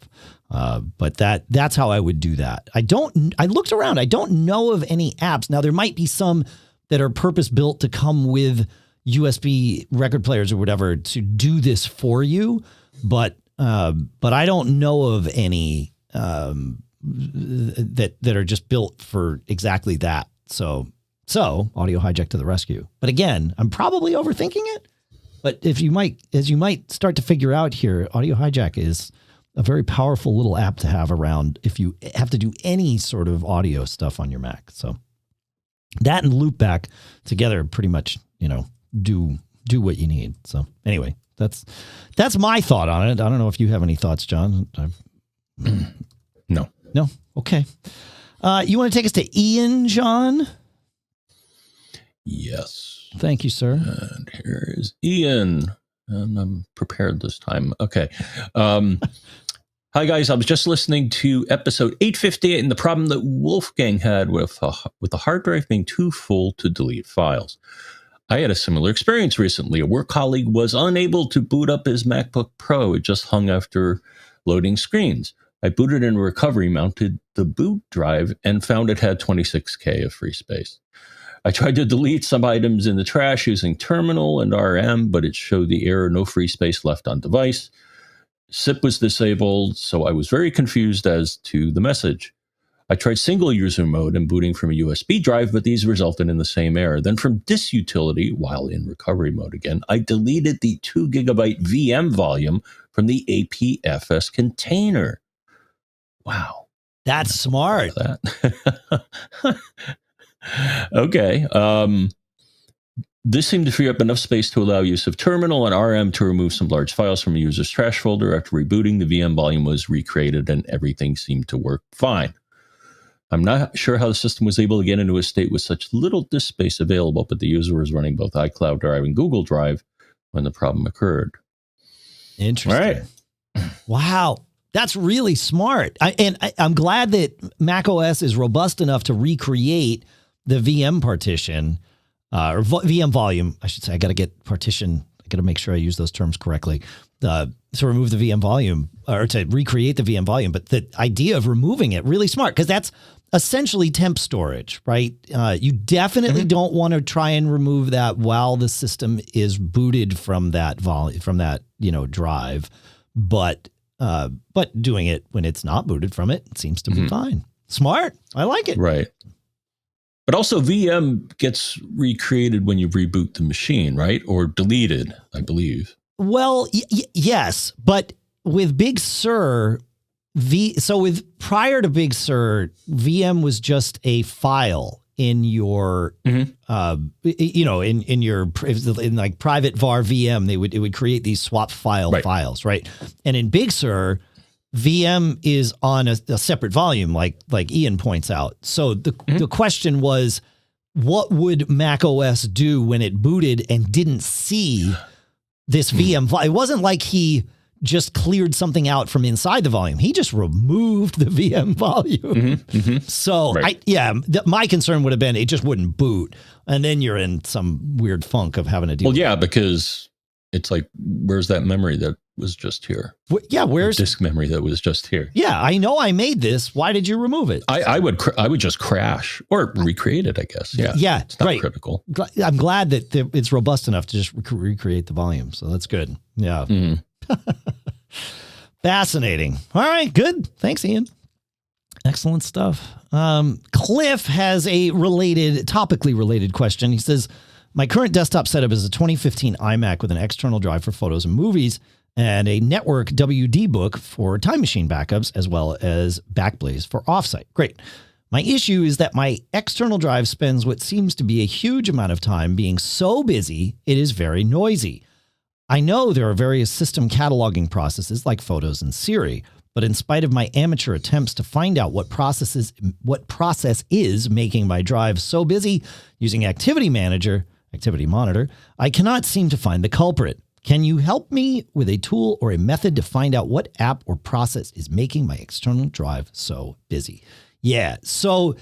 But that's how I would do that. I looked around. I don't know of any apps. Now, there might be some that are purpose-built to come with USB record players or whatever to do this for you, but I don't know of any that are just built for exactly that. So Audio Hijack to the rescue. But again, I'm probably overthinking it. But as you might start to figure out here, Audio Hijack is a very powerful little app to have around if you have to do any sort of audio stuff on your Mac. So that and Loopback together pretty much, do what you need. So anyway, that's my thought on it. I don't know if you have any thoughts, John. No. Okay. You want to take us to Ian, John? Yes. Thank you, sir. And here is Ian. And I'm prepared this time. Okay. Hi, guys. I was just listening to episode 858 and the problem that Wolfgang had with the hard drive being too full to delete files. I had a similar experience recently. A work colleague was unable to boot up his MacBook Pro. It just hung after loading screens. I booted in recovery, mounted the boot drive, and found it had 26K of free space. I tried to delete some items in the trash using terminal and RM, but it showed the error, no free space left on device. SIP was disabled, so I was very confused as to the message. I tried single user mode and booting from a USB drive, but these resulted in the same error. Then from disk utility, while in recovery mode again, I deleted the 2 gigabyte VM volume from the APFS container. Wow. That's smart. That. Okay. This seemed to free up enough space to allow use of terminal and RM to remove some large files from a user's trash folder. After rebooting, the VM volume was recreated and everything seemed to work fine. I'm not sure how the system was able to get into a state with such little disk space available, but the user was running both iCloud Drive and Google Drive when the problem occurred. Interesting. All right. Wow. That's really smart. I'm glad that macOS is robust enough to recreate the VM partition, or VM volume, I should say. I got to get partition. I got to make sure I use those terms correctly. To remove the VM volume, or to recreate the VM volume. But the idea of removing it, really smart, because that's essentially temp storage, right? You definitely don't want to try and remove that while the system is booted from that drive. But doing it when it's not booted from it seems to be fine. Smart. I like it. Right. But also VM gets recreated when you reboot the machine, right? Or deleted, I believe. Well, yes, but with Big Sur, prior to Big Sur, VM was just a file in your, in like private var VM. It would create these swap files, right? And in Big Sur, VM is on a separate volume, like Ian points out. So the question was, what would macOS do when it booted and didn't see this VM? It wasn't like he just cleared something out from inside the volume. He just removed the VM volume. So my concern would have been it just wouldn't boot. And then you're in some weird funk of having to deal with it. Yeah, because it's like, where's that memory that was just here? Where's disk memory that was just here? Yeah, I know I made this. Why did you remove it? I would just crash or recreate it, I guess. Yeah, it's not critical. I'm glad that it's robust enough to just recreate the volume. So that's good. Yeah. Fascinating. All right, good. Thanks, Ian. Excellent stuff. Cliff has a topically related question. He says, my current desktop setup is a 2015 iMac with an external drive for photos and movies and a network WD book for time machine backups, as well as Backblaze for offsite. Great. My issue is that my external drive spends what seems to be a huge amount of time being so busy, it is very noisy. I know there are various system cataloging processes like Photos and Siri, but in spite of my amateur attempts to find out what process is making my drive so busy using Activity Monitor, I cannot seem to find the culprit. Can you help me with a tool or a method to find out what app or process is making my external drive so busy? Yeah, so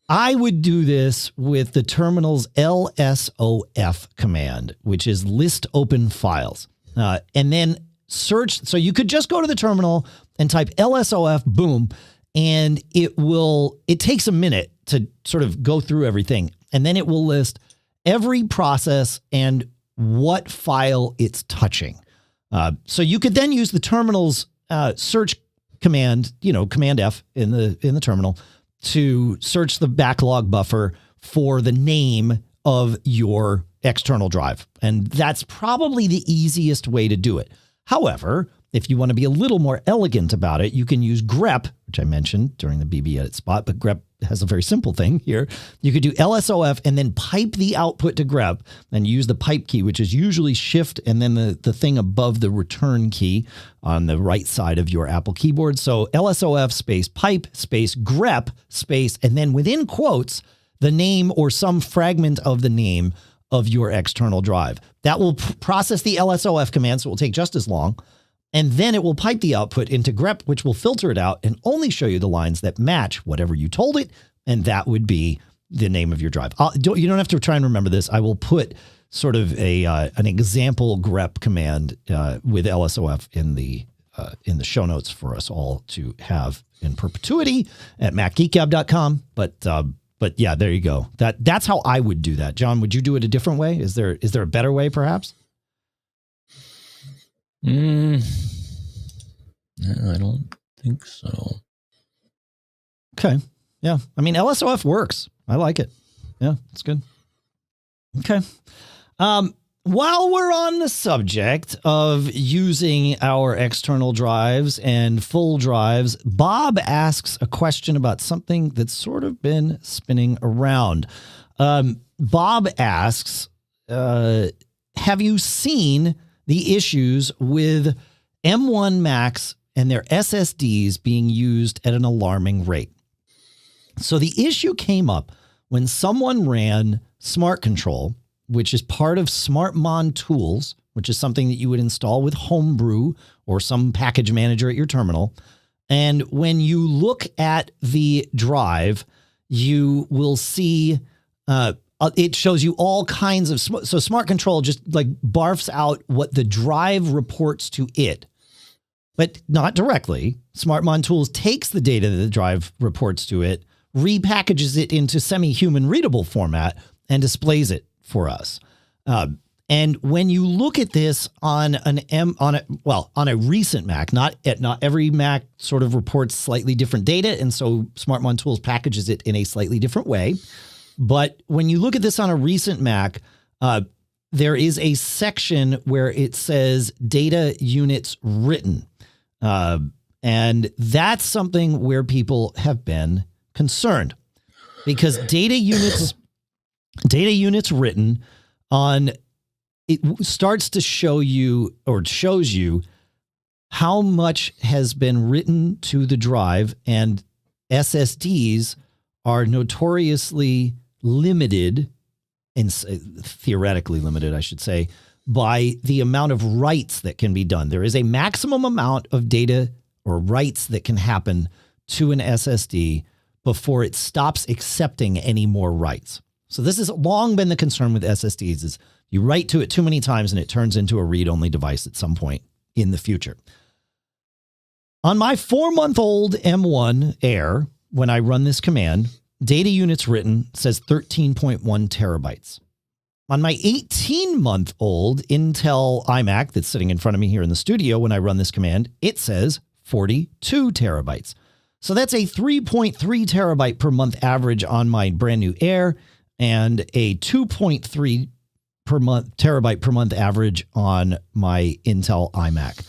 I would do this with the terminal's LSOF command, which is list open files, and then search. So you could just go to the terminal and type LSOF, boom, and it takes a minute to sort of go through everything. And then it will list every process and what file it's touching. So you could then use the terminal's search command, Command F in the terminal, to search the backlog buffer for the name of your external drive. And that's probably the easiest way to do it. However, if you want to be a little more elegant about it, you can use grep, which I mentioned during the BBEdit spot, but grep has a very simple thing here. You could do LSOF and then pipe the output to grep and use the pipe key, which is usually shift and then the thing above the return key on the right side of your Apple keyboard. So LSOF space pipe space grep space, and then within quotes, the name or some fragment of the name of your external drive. That will process the LSOF command, so it will take just as long. And then it will pipe the output into grep, which will filter it out and only show you the lines that match whatever you told it. And that would be the name of your drive. You don't have to try and remember this. I will put sort of an example grep command with LSOF in the show notes for us all to have in perpetuity at macgeekgab.com. But But yeah, there you go. That's how I would do that. John, would you do it a different way? Is there a better way, perhaps? I don't think so. Okay. Yeah. I mean, LSOF works. I like it. Yeah, it's good. Okay. While we're on the subject of using our external drives and full drives, Bob asks a question about something that's sort of been spinning around. Bob asks, have you seen the issues with M1 Macs and their SSDs being used at an alarming rate? So the issue came up when someone ran Smart Control, which is part of SmartMon Tools, which is something that you would install with Homebrew or some package manager at your terminal. And when you look at the drive, you will see it shows you all kinds of, so Smart Control just like barfs out what the drive reports to it, but not directly. SmartMon Tools takes the data that the drive reports to it, repackages it into semi-human readable format, and displays it for us. And when you look at this on a recent Mac, not every Mac sort of reports slightly different data, and so SmartMon Tools packages it in a slightly different way. But when you look at this on a recent Mac, there is a section where it says data units written. And that's something where people have been concerned, because data units written on it starts to show you, or it shows you, how much has been written to the drive, and SSDs are notoriously limited, and theoretically limited, I should say, by the amount of writes that can be done. There is a maximum amount of data or writes that can happen to an SSD before it stops accepting any more writes. So this has long been the concern with SSDs, is you write to it too many times and it turns into a read-only device at some point in the future. On my 4-month-old M1 Air, when I run this command, data units written says 13.1 terabytes. On my 18-month-old Intel iMac that's sitting in front of me here in the studio, when I run this command, it says 42 terabytes. So that's a 3.3 terabyte per month average on my brand new Air, and a 2.3 terabyte per month average on my Intel iMac.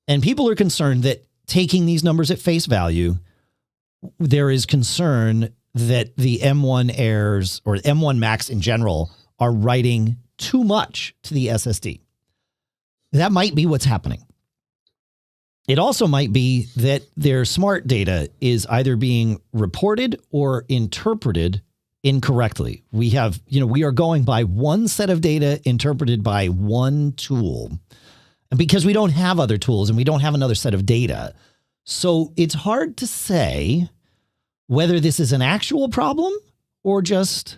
And people are concerned that, taking these numbers at face value, there is concern that the M1 Airs, or M1 Macs in general, are writing too much to the SSD. That might be what's happening. It also might be that their smart data is either being reported or interpreted incorrectly. We are going by one set of data interpreted by one tool, and because we don't have other tools and we don't have another set of data. So it's hard to say whether this is an actual problem or just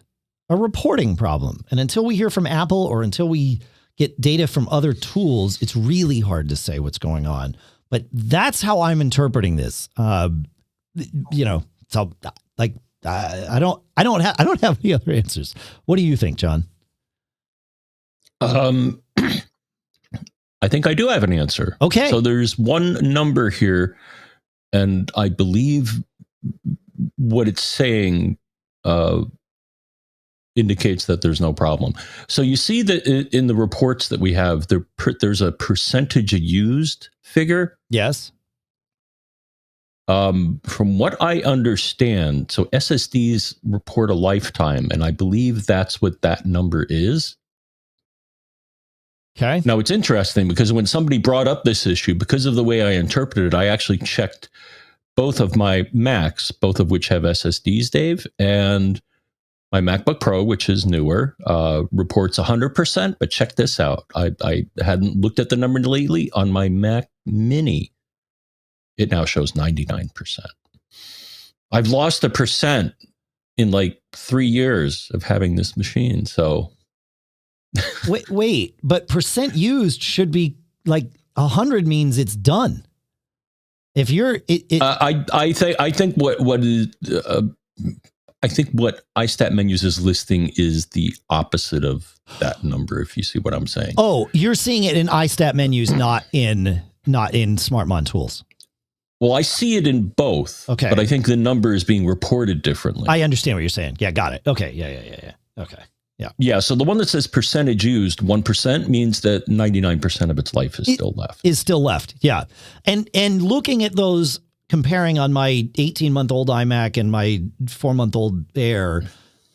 a reporting problem. And until we hear from Apple, or until we get data from other tools, it's really hard to say what's going on. But that's how I'm interpreting this. So like, I don't have any other answers. What do you think, John? I think I do have an answer. Okay. So there's one number here, and I believe what it's saying indicates that there's no problem. So you see that in the reports that we have, there's a percentage used figure. Yes. From what I understand, so SSDs report a lifetime, and I believe that's what that number is. Okay. Now, it's interesting because when somebody brought up this issue, because of the way I interpreted it, I actually checked both of my Macs, both of which have SSDs, Dave, and my MacBook Pro, which is newer, reports 100%, but check this out. I hadn't looked at the number lately. On my Mac Mini, it now shows 99%. I've lost 1% in like 3 years of having this machine. So wait, but percent used should be like 100 means it's done. If you're, I think what is I think what iStat Menus is listing is the opposite of that number, if you see what I'm saying. Oh, you're seeing it in iStat Menus, not in SmartMon tools. Well, I see it in both. Okay. But I think the number is being reported differently. I understand what you're saying. Yeah, got it. Okay. Yeah. Okay. Yeah. Yeah. So the one that says percentage used, 1% means that 99% of its life is still left. Is still left. Yeah. And looking at those, comparing on my 18-month-old iMac and my 4-month-old Air,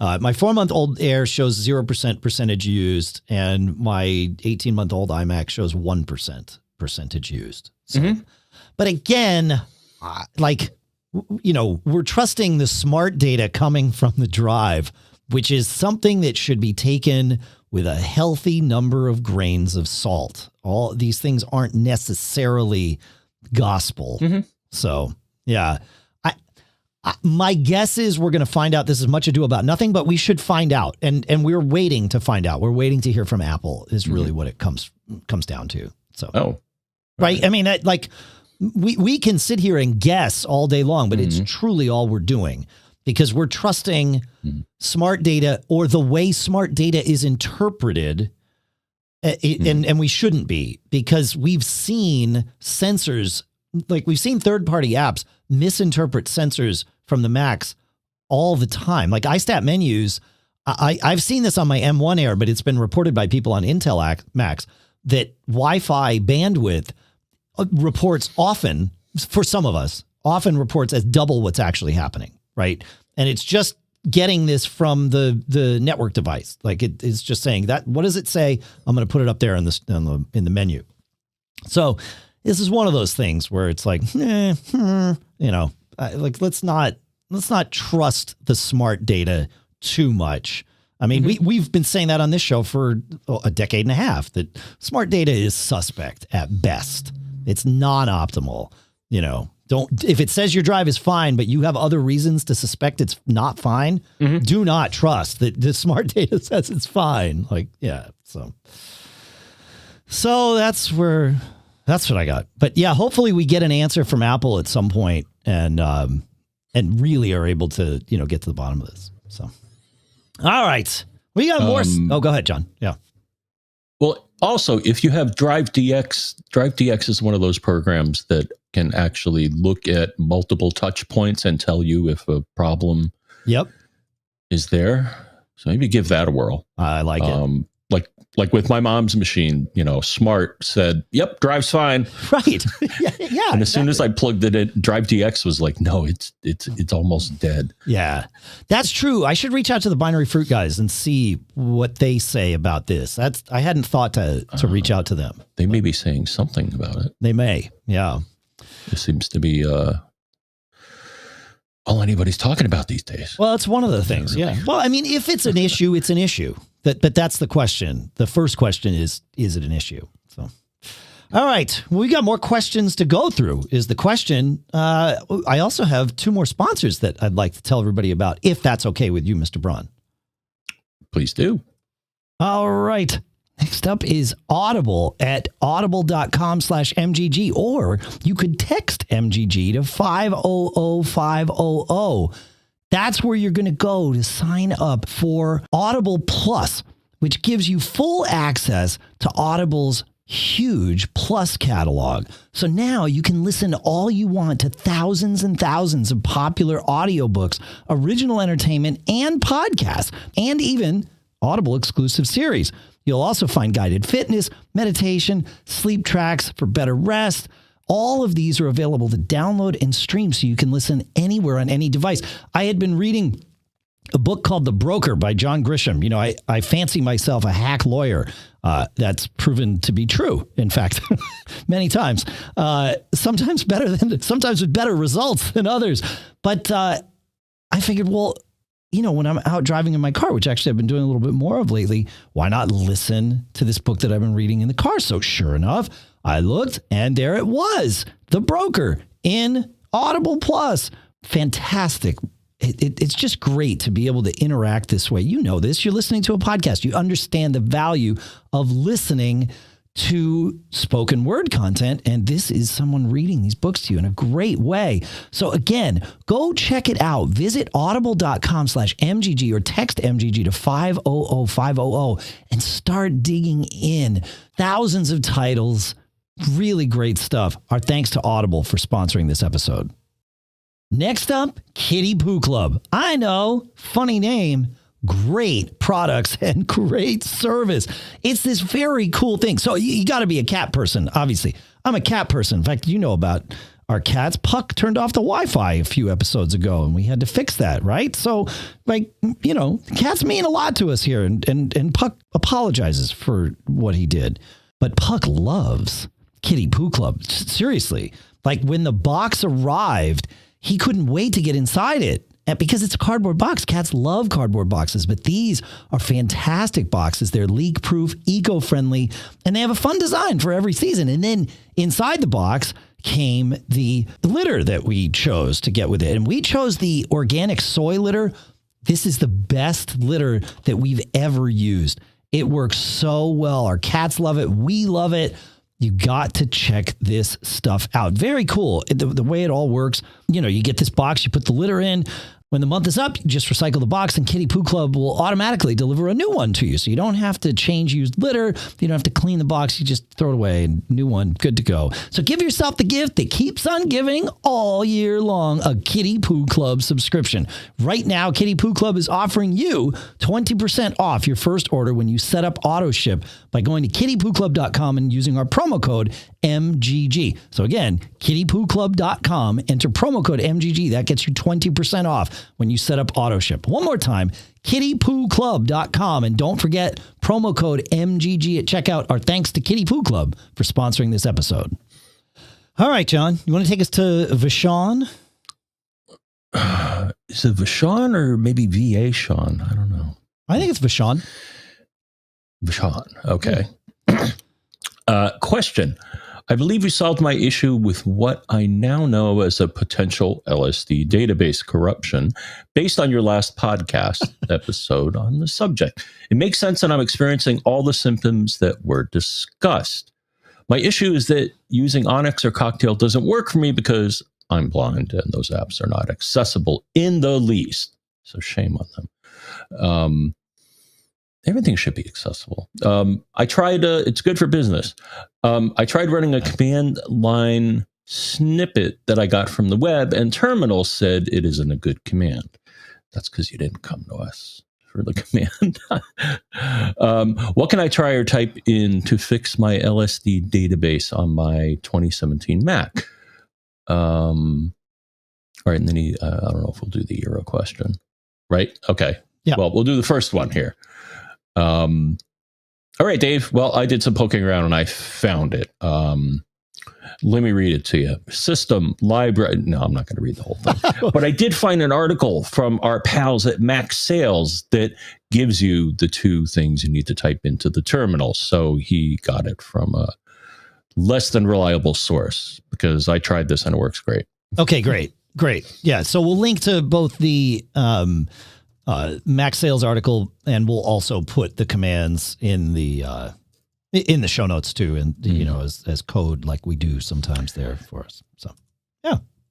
my 4-month-old Air shows 0% percentage used, and my 18-month-old iMac shows 1% percentage used. So, but again, we're trusting the smart data coming from the drive, which is something that should be taken with a healthy number of grains of salt. All these things aren't necessarily gospel. So, yeah, my guess is we're going to find out. This is much ado about nothing, but we should find out. And we're waiting to find out. We're waiting to hear from Apple is really what it comes down to. So, right. I mean, we can sit here and guess all day long, but it's truly all we're doing, because we're trusting smart data, or the way smart data is interpreted. And we shouldn't be, because we've seen sensors, like we've seen third-party apps misinterpret sensors from the Macs all the time. Like iStat Menus, I've seen this on my M1 Air, but it's been reported by people on Intel Macs that Wi-Fi bandwidth reports often, for some of us, often reports as double what's actually happening, right? And it's just getting this from the network device. Like it's just saying that. What does it say? I'm going to put it up there in the menu. So this is one of those things where it's like, let's not trust the smart data too much. I mean, we've been saying that on this show for a decade and a half, that smart data is suspect at best. It's non-optimal. If it says your drive is fine, but you have other reasons to suspect it's not fine, do not trust that the smart data says it's fine. So that's what I got. But yeah, hopefully we get an answer from Apple at some point and really are able to, get to the bottom of this. So, all right, we got more. Oh, go ahead, John. Yeah. Well, also, if you have Drive DX is one of those programs that can actually look at multiple touch points and tell you if a problem is there. So maybe give that a whirl. I like it. Like with my mom's machine, Smart said, "Yep, drive's fine." Right. Yeah. And as soon as I plugged it in, Drive DX was like, "No, it's almost dead." Yeah, that's true. I should reach out to the Binary Fruit guys and see what they say about this. I hadn't thought to reach out to them. They may be saying something about it. They may. Yeah. It seems to be all anybody's talking about these days. Well, it's one of the things. Yeah. Well, I mean, if it's an issue, it's an issue. But that's the question. The first question is it an issue? So, all right. Well, we got more questions to go through is the question. I also have 2 more sponsors that I'd like to tell everybody about, if that's okay with you, Mr. Braun. Please do. All right. Next up is Audible at audible.com/MGG, or you could text MGG to 500500. That's where you're going to go to sign up for Audible Plus, which gives you full access to Audible's huge Plus catalog. So now you can listen all you want to thousands and thousands of popular audiobooks, original entertainment, and podcasts, and even Audible exclusive series. You'll also find guided fitness, meditation, sleep tracks for better rest. All of these are available to download and stream so you can listen anywhere on any device. I had been reading a book called The Broker by John Grisham. I fancy myself a hack lawyer. That's proven to be true, in fact, many times. Sometimes with better results than others. But I figured, when I'm out driving in my car, which actually I've been doing a little bit more of lately, why not listen to this book that I've been reading in the car? So sure enough, I looked and there it was, The Broker in Audible Plus. Fantastic. It's just great to be able to interact this way. You know this. You're listening to a podcast. You understand the value of listening to spoken word content. And this is someone reading these books to you in a great way. So again, go check it out. Visit audible.com/MGG or text MGG to 500-500 and start digging in. Thousands of titles, really great stuff. Our thanks to Audible for sponsoring this episode. Next up, Kitty Poo Club. I know, funny name, great products and great service. It's this very cool thing. So you got to be a cat person, obviously. I'm a cat person. In fact, you know about our cats. Puck turned off the Wi-Fi a few episodes ago, and we had to fix that, right? So, like, you know, cats mean a lot to us here, and Puck apologizes for what he did. But Puck loves Kitty Poo Club. Seriously. Like, when the box arrived, he couldn't wait to get inside it. And because it's a cardboard box, cats love cardboard boxes, but these are fantastic boxes. They're leak-proof, eco-friendly, and they have a fun design for every season. And then inside the box came the litter that we chose to get with it. And we chose the organic soy litter. This is the best litter that we've ever used. It works so well. Our cats love it. We love it. You got to check this stuff out. Very cool. The way it all works, you know, you get this box, you put the litter in. When the month is up, you just recycle the box and Kitty Poo Club will automatically deliver a new one to you. So you don't have to change used litter. You don't have to clean the box. You just throw it away and new one, good to go. So give yourself the gift that keeps on giving all year long, a Kitty Poo Club subscription. Right now, Kitty Poo Club is offering you 20% off your first order when you set up auto ship by going to kittypooclub.com and using our promo code MGG. So again, kittypooclub.com, enter promo code MGG. That gets you 20% off when you set up auto ship. One more time, kittypooclub.com. And don't forget promo code MGG at checkout. Our thanks to Kitty Poo Club for sponsoring this episode. All right, John, you want to take us to VaShaun? Is it VaShaun or maybe VaShaun? I don't know. I think it's VaShaun. VaShaun. Okay. Question. I believe you solved my issue with what I now know as a potential LSD database corruption based on your last podcast episode on the subject. It makes sense that I'm experiencing all the symptoms that were discussed. My issue is that using Onyx or Cocktail doesn't work for me because I'm blind and those apps are not accessible in the least. So shame on them. Everything should be accessible. I tried, it's good for business. I tried running a command line snippet that I got from the web, and Terminal said it isn't a good command. That's because you didn't come to us for the command. What can I try or type in to fix my LSD database on my 2017 Mac? All right, and then I don't know if we'll do the Euro question. Right? Okay. Yeah. Well, we'll do the first one here. All right, Dave. Well, I did some poking around and I found it. Let me read it to you. System library. No, I'm not going to read the whole thing. But I did find an article from our pals at Mac Sales that gives you the two things you need to type into the terminal. So he got it from a less than reliable source because I tried this and it works great. Okay, great. Yeah. So we'll link to both the Mac Sales article, and we'll also put the commands in the show notes too, and you know, as code like we do sometimes there for us. So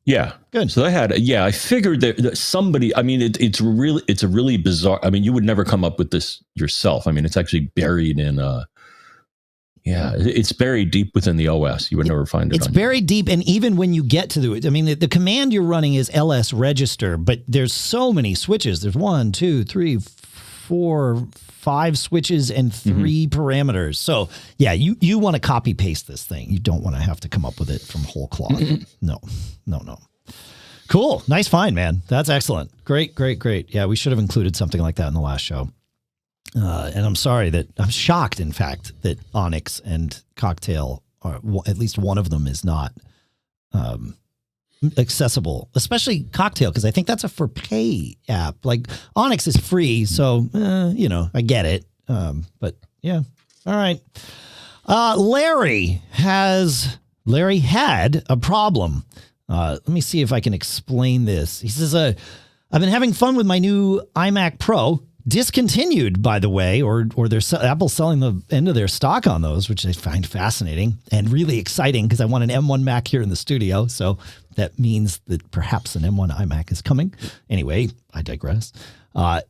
yeah, good. So I figured that somebody. I mean, it's a really bizarre. I mean, you would never come up with this yourself. I mean, it's actually buried in it's buried deep within the OS. You would never find it. It's buried deep, and even when you get to it, I mean, the command you're running is ls register, but there's so many switches. There's 1, 2, 3, 4, 5 switches and 3 parameters. So yeah, you want to copy paste this thing. You don't want to have to come up with it from whole cloth. No. Cool. Nice find, man. That's excellent. Great. Yeah, we should have included something like that in the last show. And I'm shocked, in fact, that Onyx and Cocktail are, at least one of them is not accessible, especially Cocktail, because I think that's a for pay app. Like Onyx is free, so you know, I get it. But yeah, all right. Larry had a problem. Let me see if I can explain this. He says, I've been having fun with my new iMac Pro. discontinued, by the way, or Apple's selling the end of their stock on those, which I find fascinating and really exciting because I want an M1 Mac here in the studio. So that means that perhaps an M1 iMac is coming. Anyway, I digress.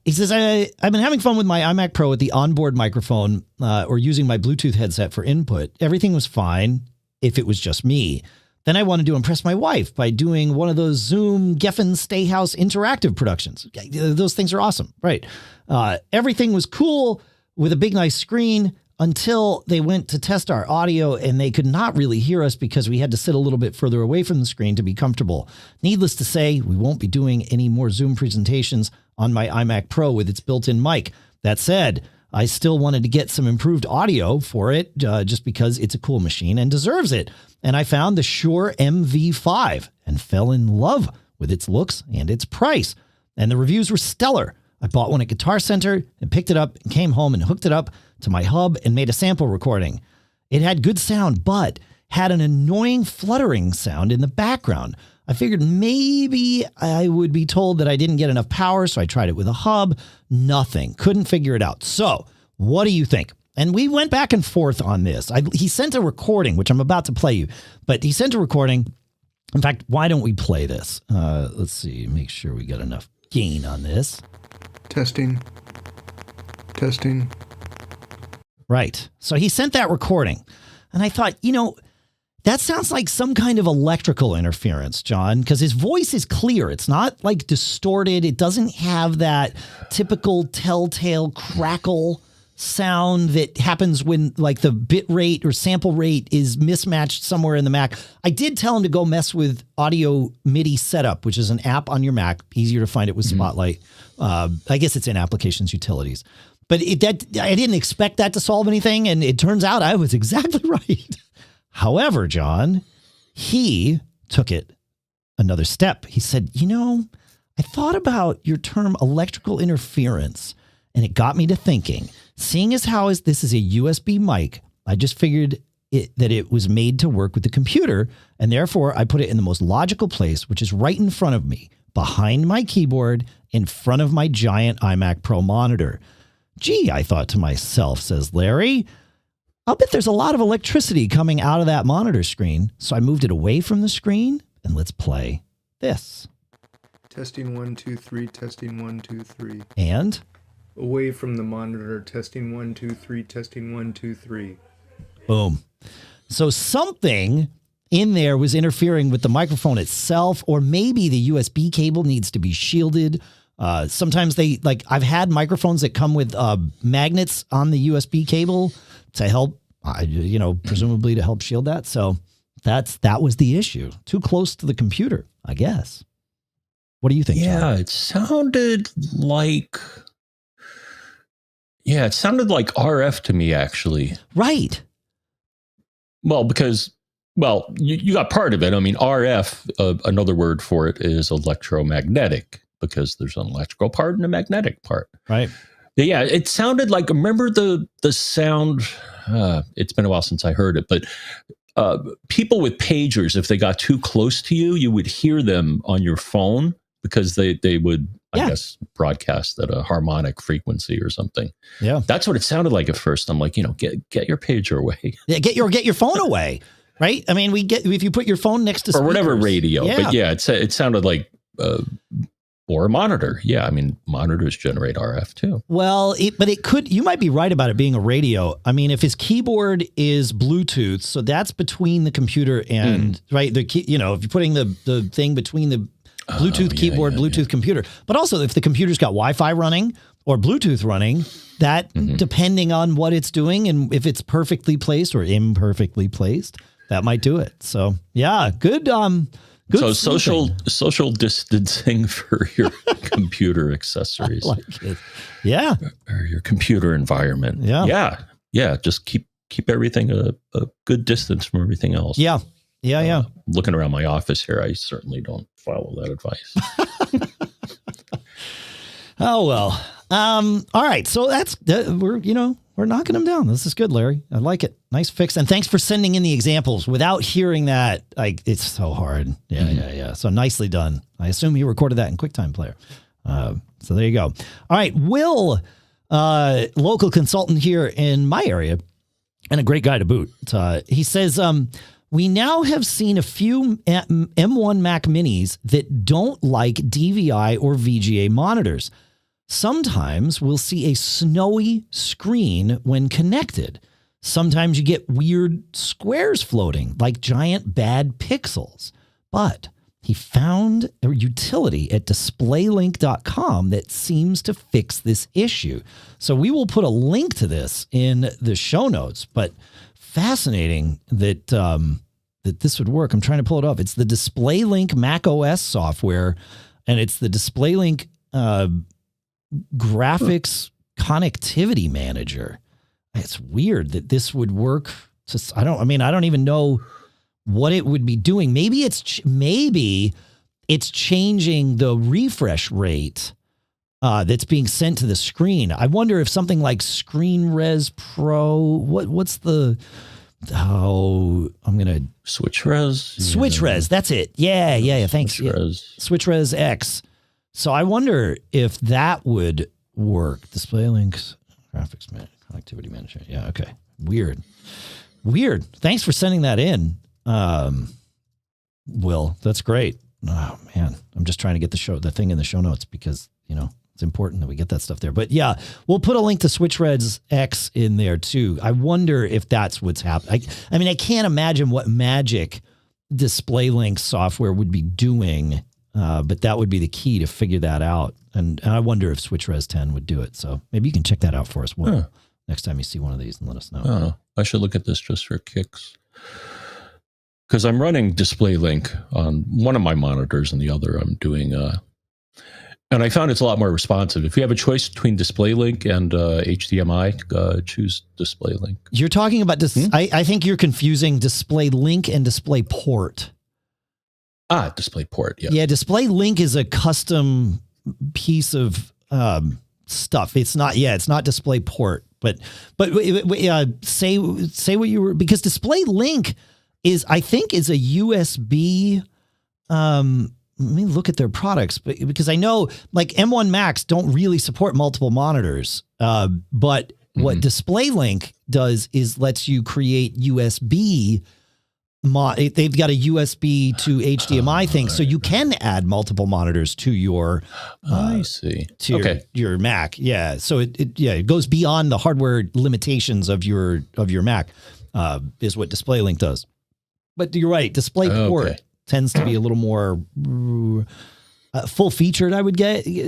He says, I've been having fun with my iMac Pro with the onboard microphone or using my Bluetooth headset for input. Everything was fine if it was just me. Then I wanted to impress my wife by doing one of those Zoom Geffen Stayhouse interactive productions. Those things are awesome, right? Everything was cool with a big, nice screen until they went to test our audio and they could not really hear us because we had to sit a little bit further away from the screen to be comfortable. Needless to say, we won't be doing any more Zoom presentations on my iMac Pro with its built-in mic. That said, I still wanted to get some improved audio for it just because it's a cool machine and deserves it. And I found the Shure MV5 and fell in love with its looks and its price. And the reviews were stellar. I bought one at Guitar Center and picked it up and came home and hooked it up to my hub and made a sample recording. It had good sound, but had an annoying fluttering sound in the background. I figured maybe I would be told that I didn't get enough power, so I tried it with a hub. Nothing. Couldn't figure it out. So what do you think? And we went back and forth on this. He sent a recording, which I'm about to play you, but he sent a recording. In fact, why don't we play this? Let's see, make sure we got enough gain on this. Testing. Right. So he sent that recording and I thought, that sounds like some kind of electrical interference, John, because his voice is clear. It's not like distorted. It doesn't have that typical telltale crackle sound that happens when like the bit rate or sample rate is mismatched somewhere in the Mac. I did tell him to go mess with Audio MIDI Setup, which is an app on your Mac. Easier to find it with Spotlight. I guess it's in Applications Utilities. But I didn't expect that to solve anything, and it turns out I was exactly right. However, John, he took it another step. He said, I thought about your term electrical interference, and it got me to thinking, seeing as how this is a USB mic, I just figured that it was made to work with the computer, and therefore I put it in the most logical place, which is right in front of me, behind my keyboard, in front of my giant iMac Pro monitor. Gee, I thought to myself, says Larry, I'll bet there's a lot of electricity coming out of that monitor screen. So I moved it away from the screen, and let's play this. Testing 1, 2, 3, testing 1, 2, 3. And? Away from the monitor, testing 1, 2, 3, testing 1, 2, 3. Boom. So something in there was interfering with the microphone itself, or maybe the USB cable needs to be shielded. Sometimes I've had microphones that come with magnets on the USB cable to help, presumably to help shield that. So that was the issue. Too close to the computer, I guess. What do you think, Yeah, John? it sounded like RF to me, actually. Right. Well, because, you got part of it. I mean, RF, another word for it is electromagnetic, because there's an electrical part and a magnetic part. Right. But yeah, it sounded like, remember the sound, it's been a while since I heard it, but people with pagers, if they got too close to you, you would hear them on your phone because they would, I guess, broadcast at a harmonic frequency or something. Yeah. That's what it sounded like at first. I'm like, get your pager away. Yeah, get your phone away. Right. I mean, if you put your phone next to speakers, or whatever radio. Yeah. But yeah, it sounded like, or a monitor. Yeah, I mean, monitors generate RF too. Well, you might be right about it being a radio. I mean, if his keyboard is Bluetooth, so that's between the computer and, right, if you're putting the thing between the Bluetooth keyboard, Bluetooth computer, but also if the computer's got Wi-Fi running or Bluetooth running, that depending on what it's doing and if it's perfectly placed or imperfectly placed, that might do it. So yeah, good. So social distancing for your computer accessories. I like it. Yeah. Or your computer environment. Yeah. Yeah. Just keep everything a good distance from everything else. Yeah. Yeah. Looking around my office here, I certainly don't follow that advice. Oh, well. All right. So we're knocking them down. This is good, Larry. I like it. Nice fix. And thanks for sending in the examples. Without hearing that, it's so hard. Yeah. So nicely done. I assume you recorded that in QuickTime Player. So there you go. All right. Will, local consultant here in my area and a great guy to boot. He says, we now have seen a few M1 Mac minis that don't like DVI or VGA monitors. Sometimes we'll see a snowy screen when connected. Sometimes you get weird squares floating like giant bad pixels. But he found a utility at displaylink.com that seems to fix this issue. So we will put a link to this in the show notes, but fascinating that that this would work. I'm trying to pull it up. It's the DisplayLink Mac OS software, and it's the DisplayLink graphics connectivity manager. It's weird that this would work. I don't even know what it would be doing. Maybe it's changing the refresh rate that's being sent to the screen. I wonder if something like Screen Res Pro, what's the, I'm going to Switch Res. Switch Res. That's it. Yeah. Thanks. Switch Res. Switch Res X. So I wonder if that would work. DisplayLink's graphics connectivity manager. Yeah. Okay. Weird. Thanks for sending that in. Will, that's great. Oh man. I'm just trying to get the thing in the show notes because, it's important that we get that stuff there. But yeah, we'll put a link to Switch Res X in there too. I wonder if that's what's happening. I can't imagine what magic DisplayLink software would be doing. But that would be the key to figure that out. And I wonder if Switch Res 10 would do it. So maybe you can check that out for us, Will, next time you see one of these and let us know. Oh, I should look at this just for kicks. Because I'm running DisplayLink on one of my monitors and the other I'm doing, and I found it's a lot more responsive. If you have a choice between DisplayLink and HDMI, choose DisplayLink. You're talking about this. I think you're confusing DisplayLink and DisplayPort. DisplayPort. Yeah. Yeah. DisplayLink is a custom piece of stuff. It's not DisplayPort, but say what you were, because DisplayLink is a USB. Let me look at their products, because I know like M1 Macs don't really support multiple monitors. But what DisplayLink does is lets you create USB. They've got a USB to HDMI thing, so you can add multiple monitors to your. I see. To your Mac, yeah. So it goes beyond the hardware limitations of your Mac, is what DisplayLink does. But you're right, DisplayPort tends to be a little more full featured, I would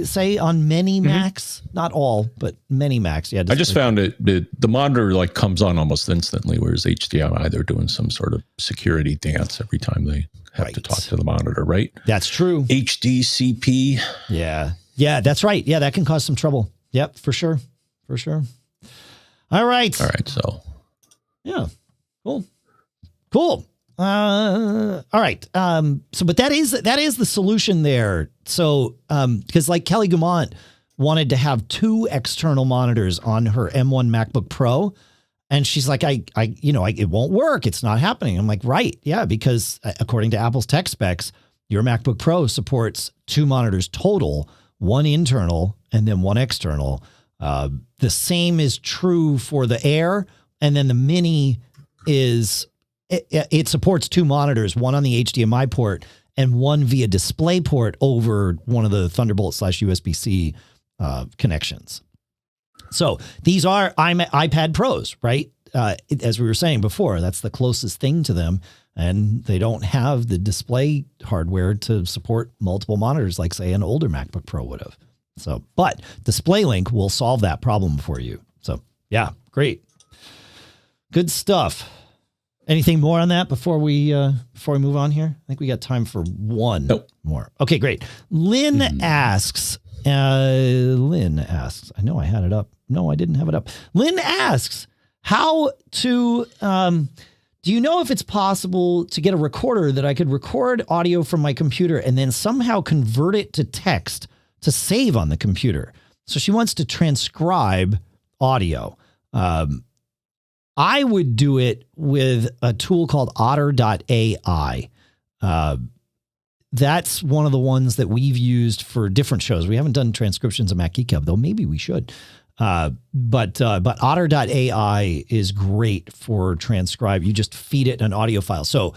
say, on many Macs, not all, but many Macs. Yeah, I just found the monitor like comes on almost instantly, whereas HDMI, they're doing some sort of security dance every time they have to talk to the monitor, right? That's true. HDCP. Yeah, that's right. Yeah, that can cause some trouble. Yep, for sure. All right. So yeah, cool. All right. But that is the solution there. So, because like Kelly Gumont wanted to have 2 external monitors on her M1 MacBook Pro, and she's like, it won't work. It's not happening. I'm like, right. Yeah. Because according to Apple's tech specs, your MacBook Pro supports 2 monitors total, 1 internal and then 1 external. The same is true for the Air, and then the Mini it supports 2 monitors, 1 on the HDMI port and 1 via DisplayPort over one of the Thunderbolt /USB-C connections. So these are iPad Pros, right? As we were saying before, that's the closest thing to them, and they don't have the display hardware to support multiple monitors like, say, an older MacBook Pro would have. So, but DisplayLink will solve that problem for you. So, yeah, great. Good stuff. Anything more on that before we move on here? I think we got time for one more. Okay, great. Lynn asks, I know I had it up. No, I didn't have it up. Lynn asks, how to, do you know if it's possible to get a recorder that I could record audio from my computer and then somehow convert it to text to save on the computer? So she wants to transcribe audio. I would do it with a tool called Otter.ai. that's one of the ones that we've used for different shows. We haven't done transcriptions of Mac Geek Gab, though maybe we should. But Otter.ai is great for transcribe. You just feed it an audio file. So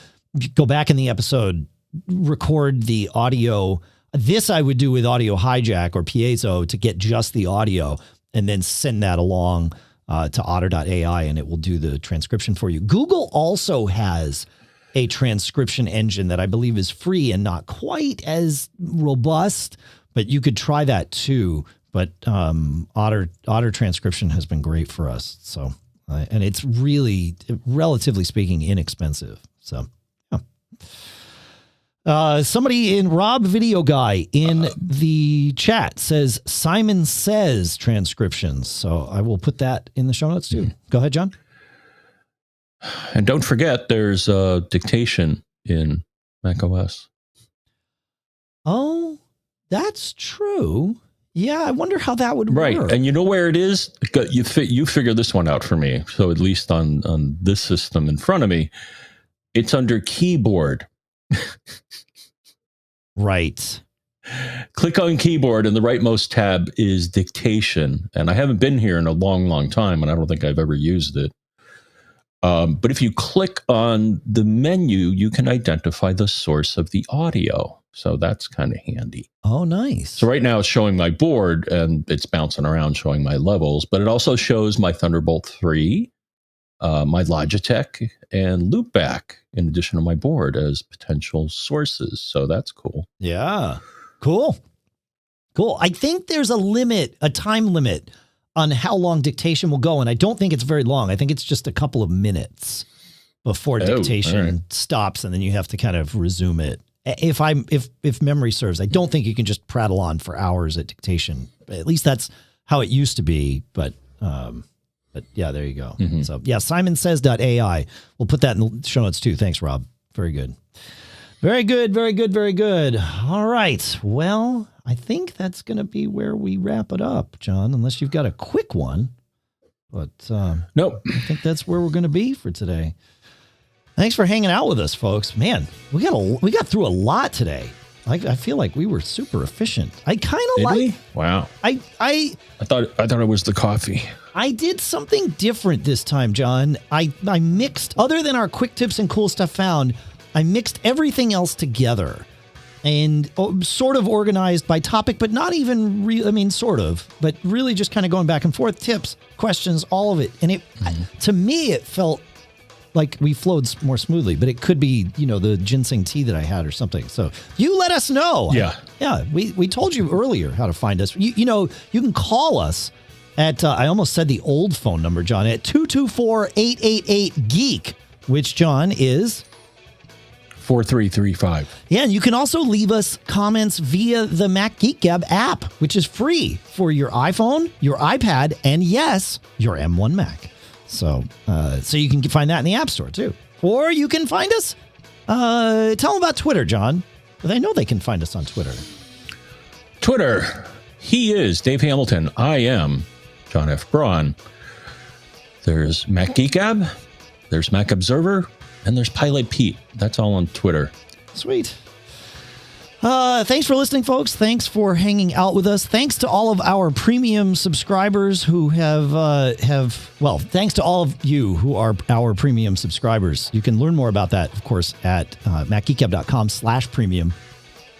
go back in the episode, record the audio. This I would do with Audio Hijack or Piezo to get just the audio and then send that along to Otter.ai, and it will do the transcription for you. Google also has a transcription engine that I believe is free and not quite as robust, but you could try that too. But Otter transcription has been great for us. So, and it's really, relatively speaking, inexpensive. So, yeah. Somebody in Rob Video Guy in the chat says Simon Says transcriptions. So I will put that in the show notes too. Go ahead, John. And don't forget, there's dictation in macOS. Oh, that's true. Yeah, I wonder how that would work. Right, and you know where it is? You figure this one out for me. So at least on this system in front of me, it's under keyboard. Right. Click on keyboard, and the rightmost tab is dictation. And I haven't been here in a long, long time, and I don't think I've ever used it. But if you click on the menu, you can identify the source of the audio. So that's kind of handy. Oh, nice. So right now it's showing my board, and it's bouncing around showing my levels, but it also shows my Thunderbolt 3, my Logitech, and Loopback, in addition to my board, as potential sources. So that's cool. Yeah. Cool. Cool. I think there's a time limit on how long dictation will go, and I don't think it's very long. I think it's just a couple of minutes before dictation stops, and then you have to kind of resume it. If memory serves, I don't think you can just prattle on for hours at dictation. At least that's how it used to be. But yeah, there you go. Mm-hmm. So yeah, SimonSays.ai. We'll put that in the show notes too. Thanks, Rob. Very good. Very good. Very good. Very good. All right. Well, I think that's going to be where we wrap it up, John, unless you've got a quick one. But nope. I think that's where we're going to be for today. Thanks for hanging out with us, folks. Man, we got through a lot today. I feel like we were super efficient. I kind of like. We? Wow. I thought it was the coffee. I did something different this time, John. I mixed, other than our quick tips and cool stuff found, I mixed everything else together and sort of organized by topic, but not even real. I mean, sort of, but really just kind of going back and forth, tips, questions, all of it. And to me, it felt like we flowed more smoothly, but it could be, the ginseng tea that I had or something. So you let us know. Yeah. We told you earlier how to find us. You can call us at, I almost said the old phone number, John, at 224-888-GEEK, which, John, is 4335. Yeah, and you can also leave us comments via the Mac Geek Gab app, which is free for your iPhone, your iPad, and yes, your M1 Mac. So you can find that in the App Store too. Or you can find us, tell them about Twitter, John. They know they can find us on Twitter. Twitter. He is Dave Hamilton. I am John F. Braun. There's Mac Geek Gab. There's Mac Observer. And there's Pilot Pete. That's all on Twitter. Sweet. Thanks for listening, folks. Thanks for hanging out with us. Thanks to all of our premium subscribers who thanks to all of you who are our premium subscribers. You can learn more about that, of course, at macgeekgab.com/premium.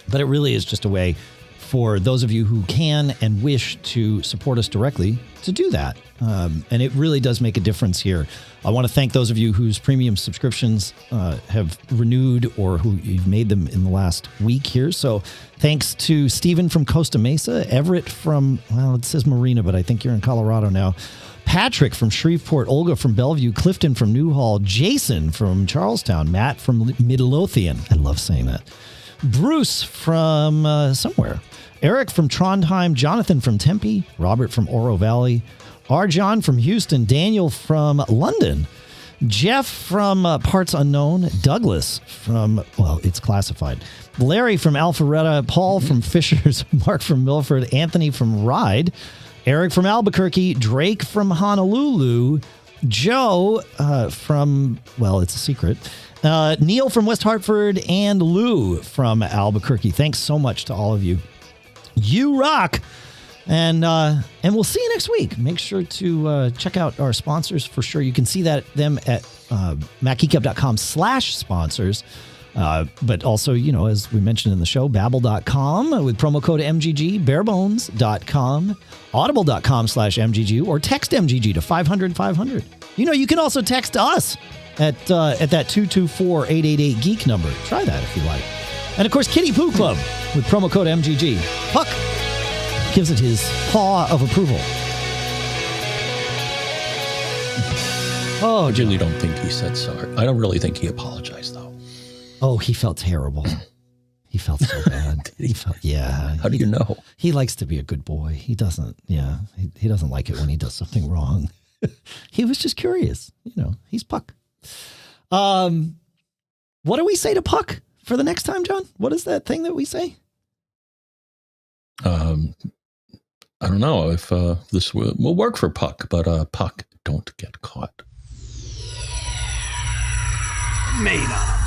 But it really is just a way for those of you who can and wish to support us directly to do that. And it really does make a difference here. I want to thank those of you whose premium subscriptions have renewed or who you've made them in the last week here. So thanks to Stephen from Costa Mesa, Everett from, it says Marina, but I think you're in Colorado now. Patrick from Shreveport, Olga from Bellevue, Clifton from Newhall, Jason from Charlestown, Matt from Midlothian. I love saying that. Bruce from somewhere. Eric from Trondheim, Jonathan from Tempe, Robert from Oro Valley, Arjan from Houston, Daniel from London, Jeff from Parts Unknown, Douglas from, it's classified, Larry from Alpharetta, Paul from Fishers, Mark from Milford, Anthony from Ride, Eric from Albuquerque, Drake from Honolulu, Joe from, it's a secret, Neil from West Hartford, and Lou from Albuquerque. Thanks so much to all of you. You rock. And we'll see you next week. Make sure to check out our sponsors for sure. You can see them at macgeekgab.com/sponsors. But also, as we mentioned in the show, Babbel.com with promo code MGG, barebones.com, audible.com/MGG, or text MGG to 500-500. You can also text us at that 224-888-GEEK number. Try that if you like. And of course, Kitty Poo Club with promo code MGG. Puck gives it his paw of approval. I really don't think he said sorry. I don't really think he apologized, though. Oh, he felt terrible. He felt so bad. Yeah. How do you know? He likes to be a good boy. He doesn't, he doesn't like it when he does something wrong. He was just curious. He's Puck. What do we say to Puck for the next time, John? What is that thing that we say? I don't know if this will work for Puck, but Puck, don't get caught. Made up.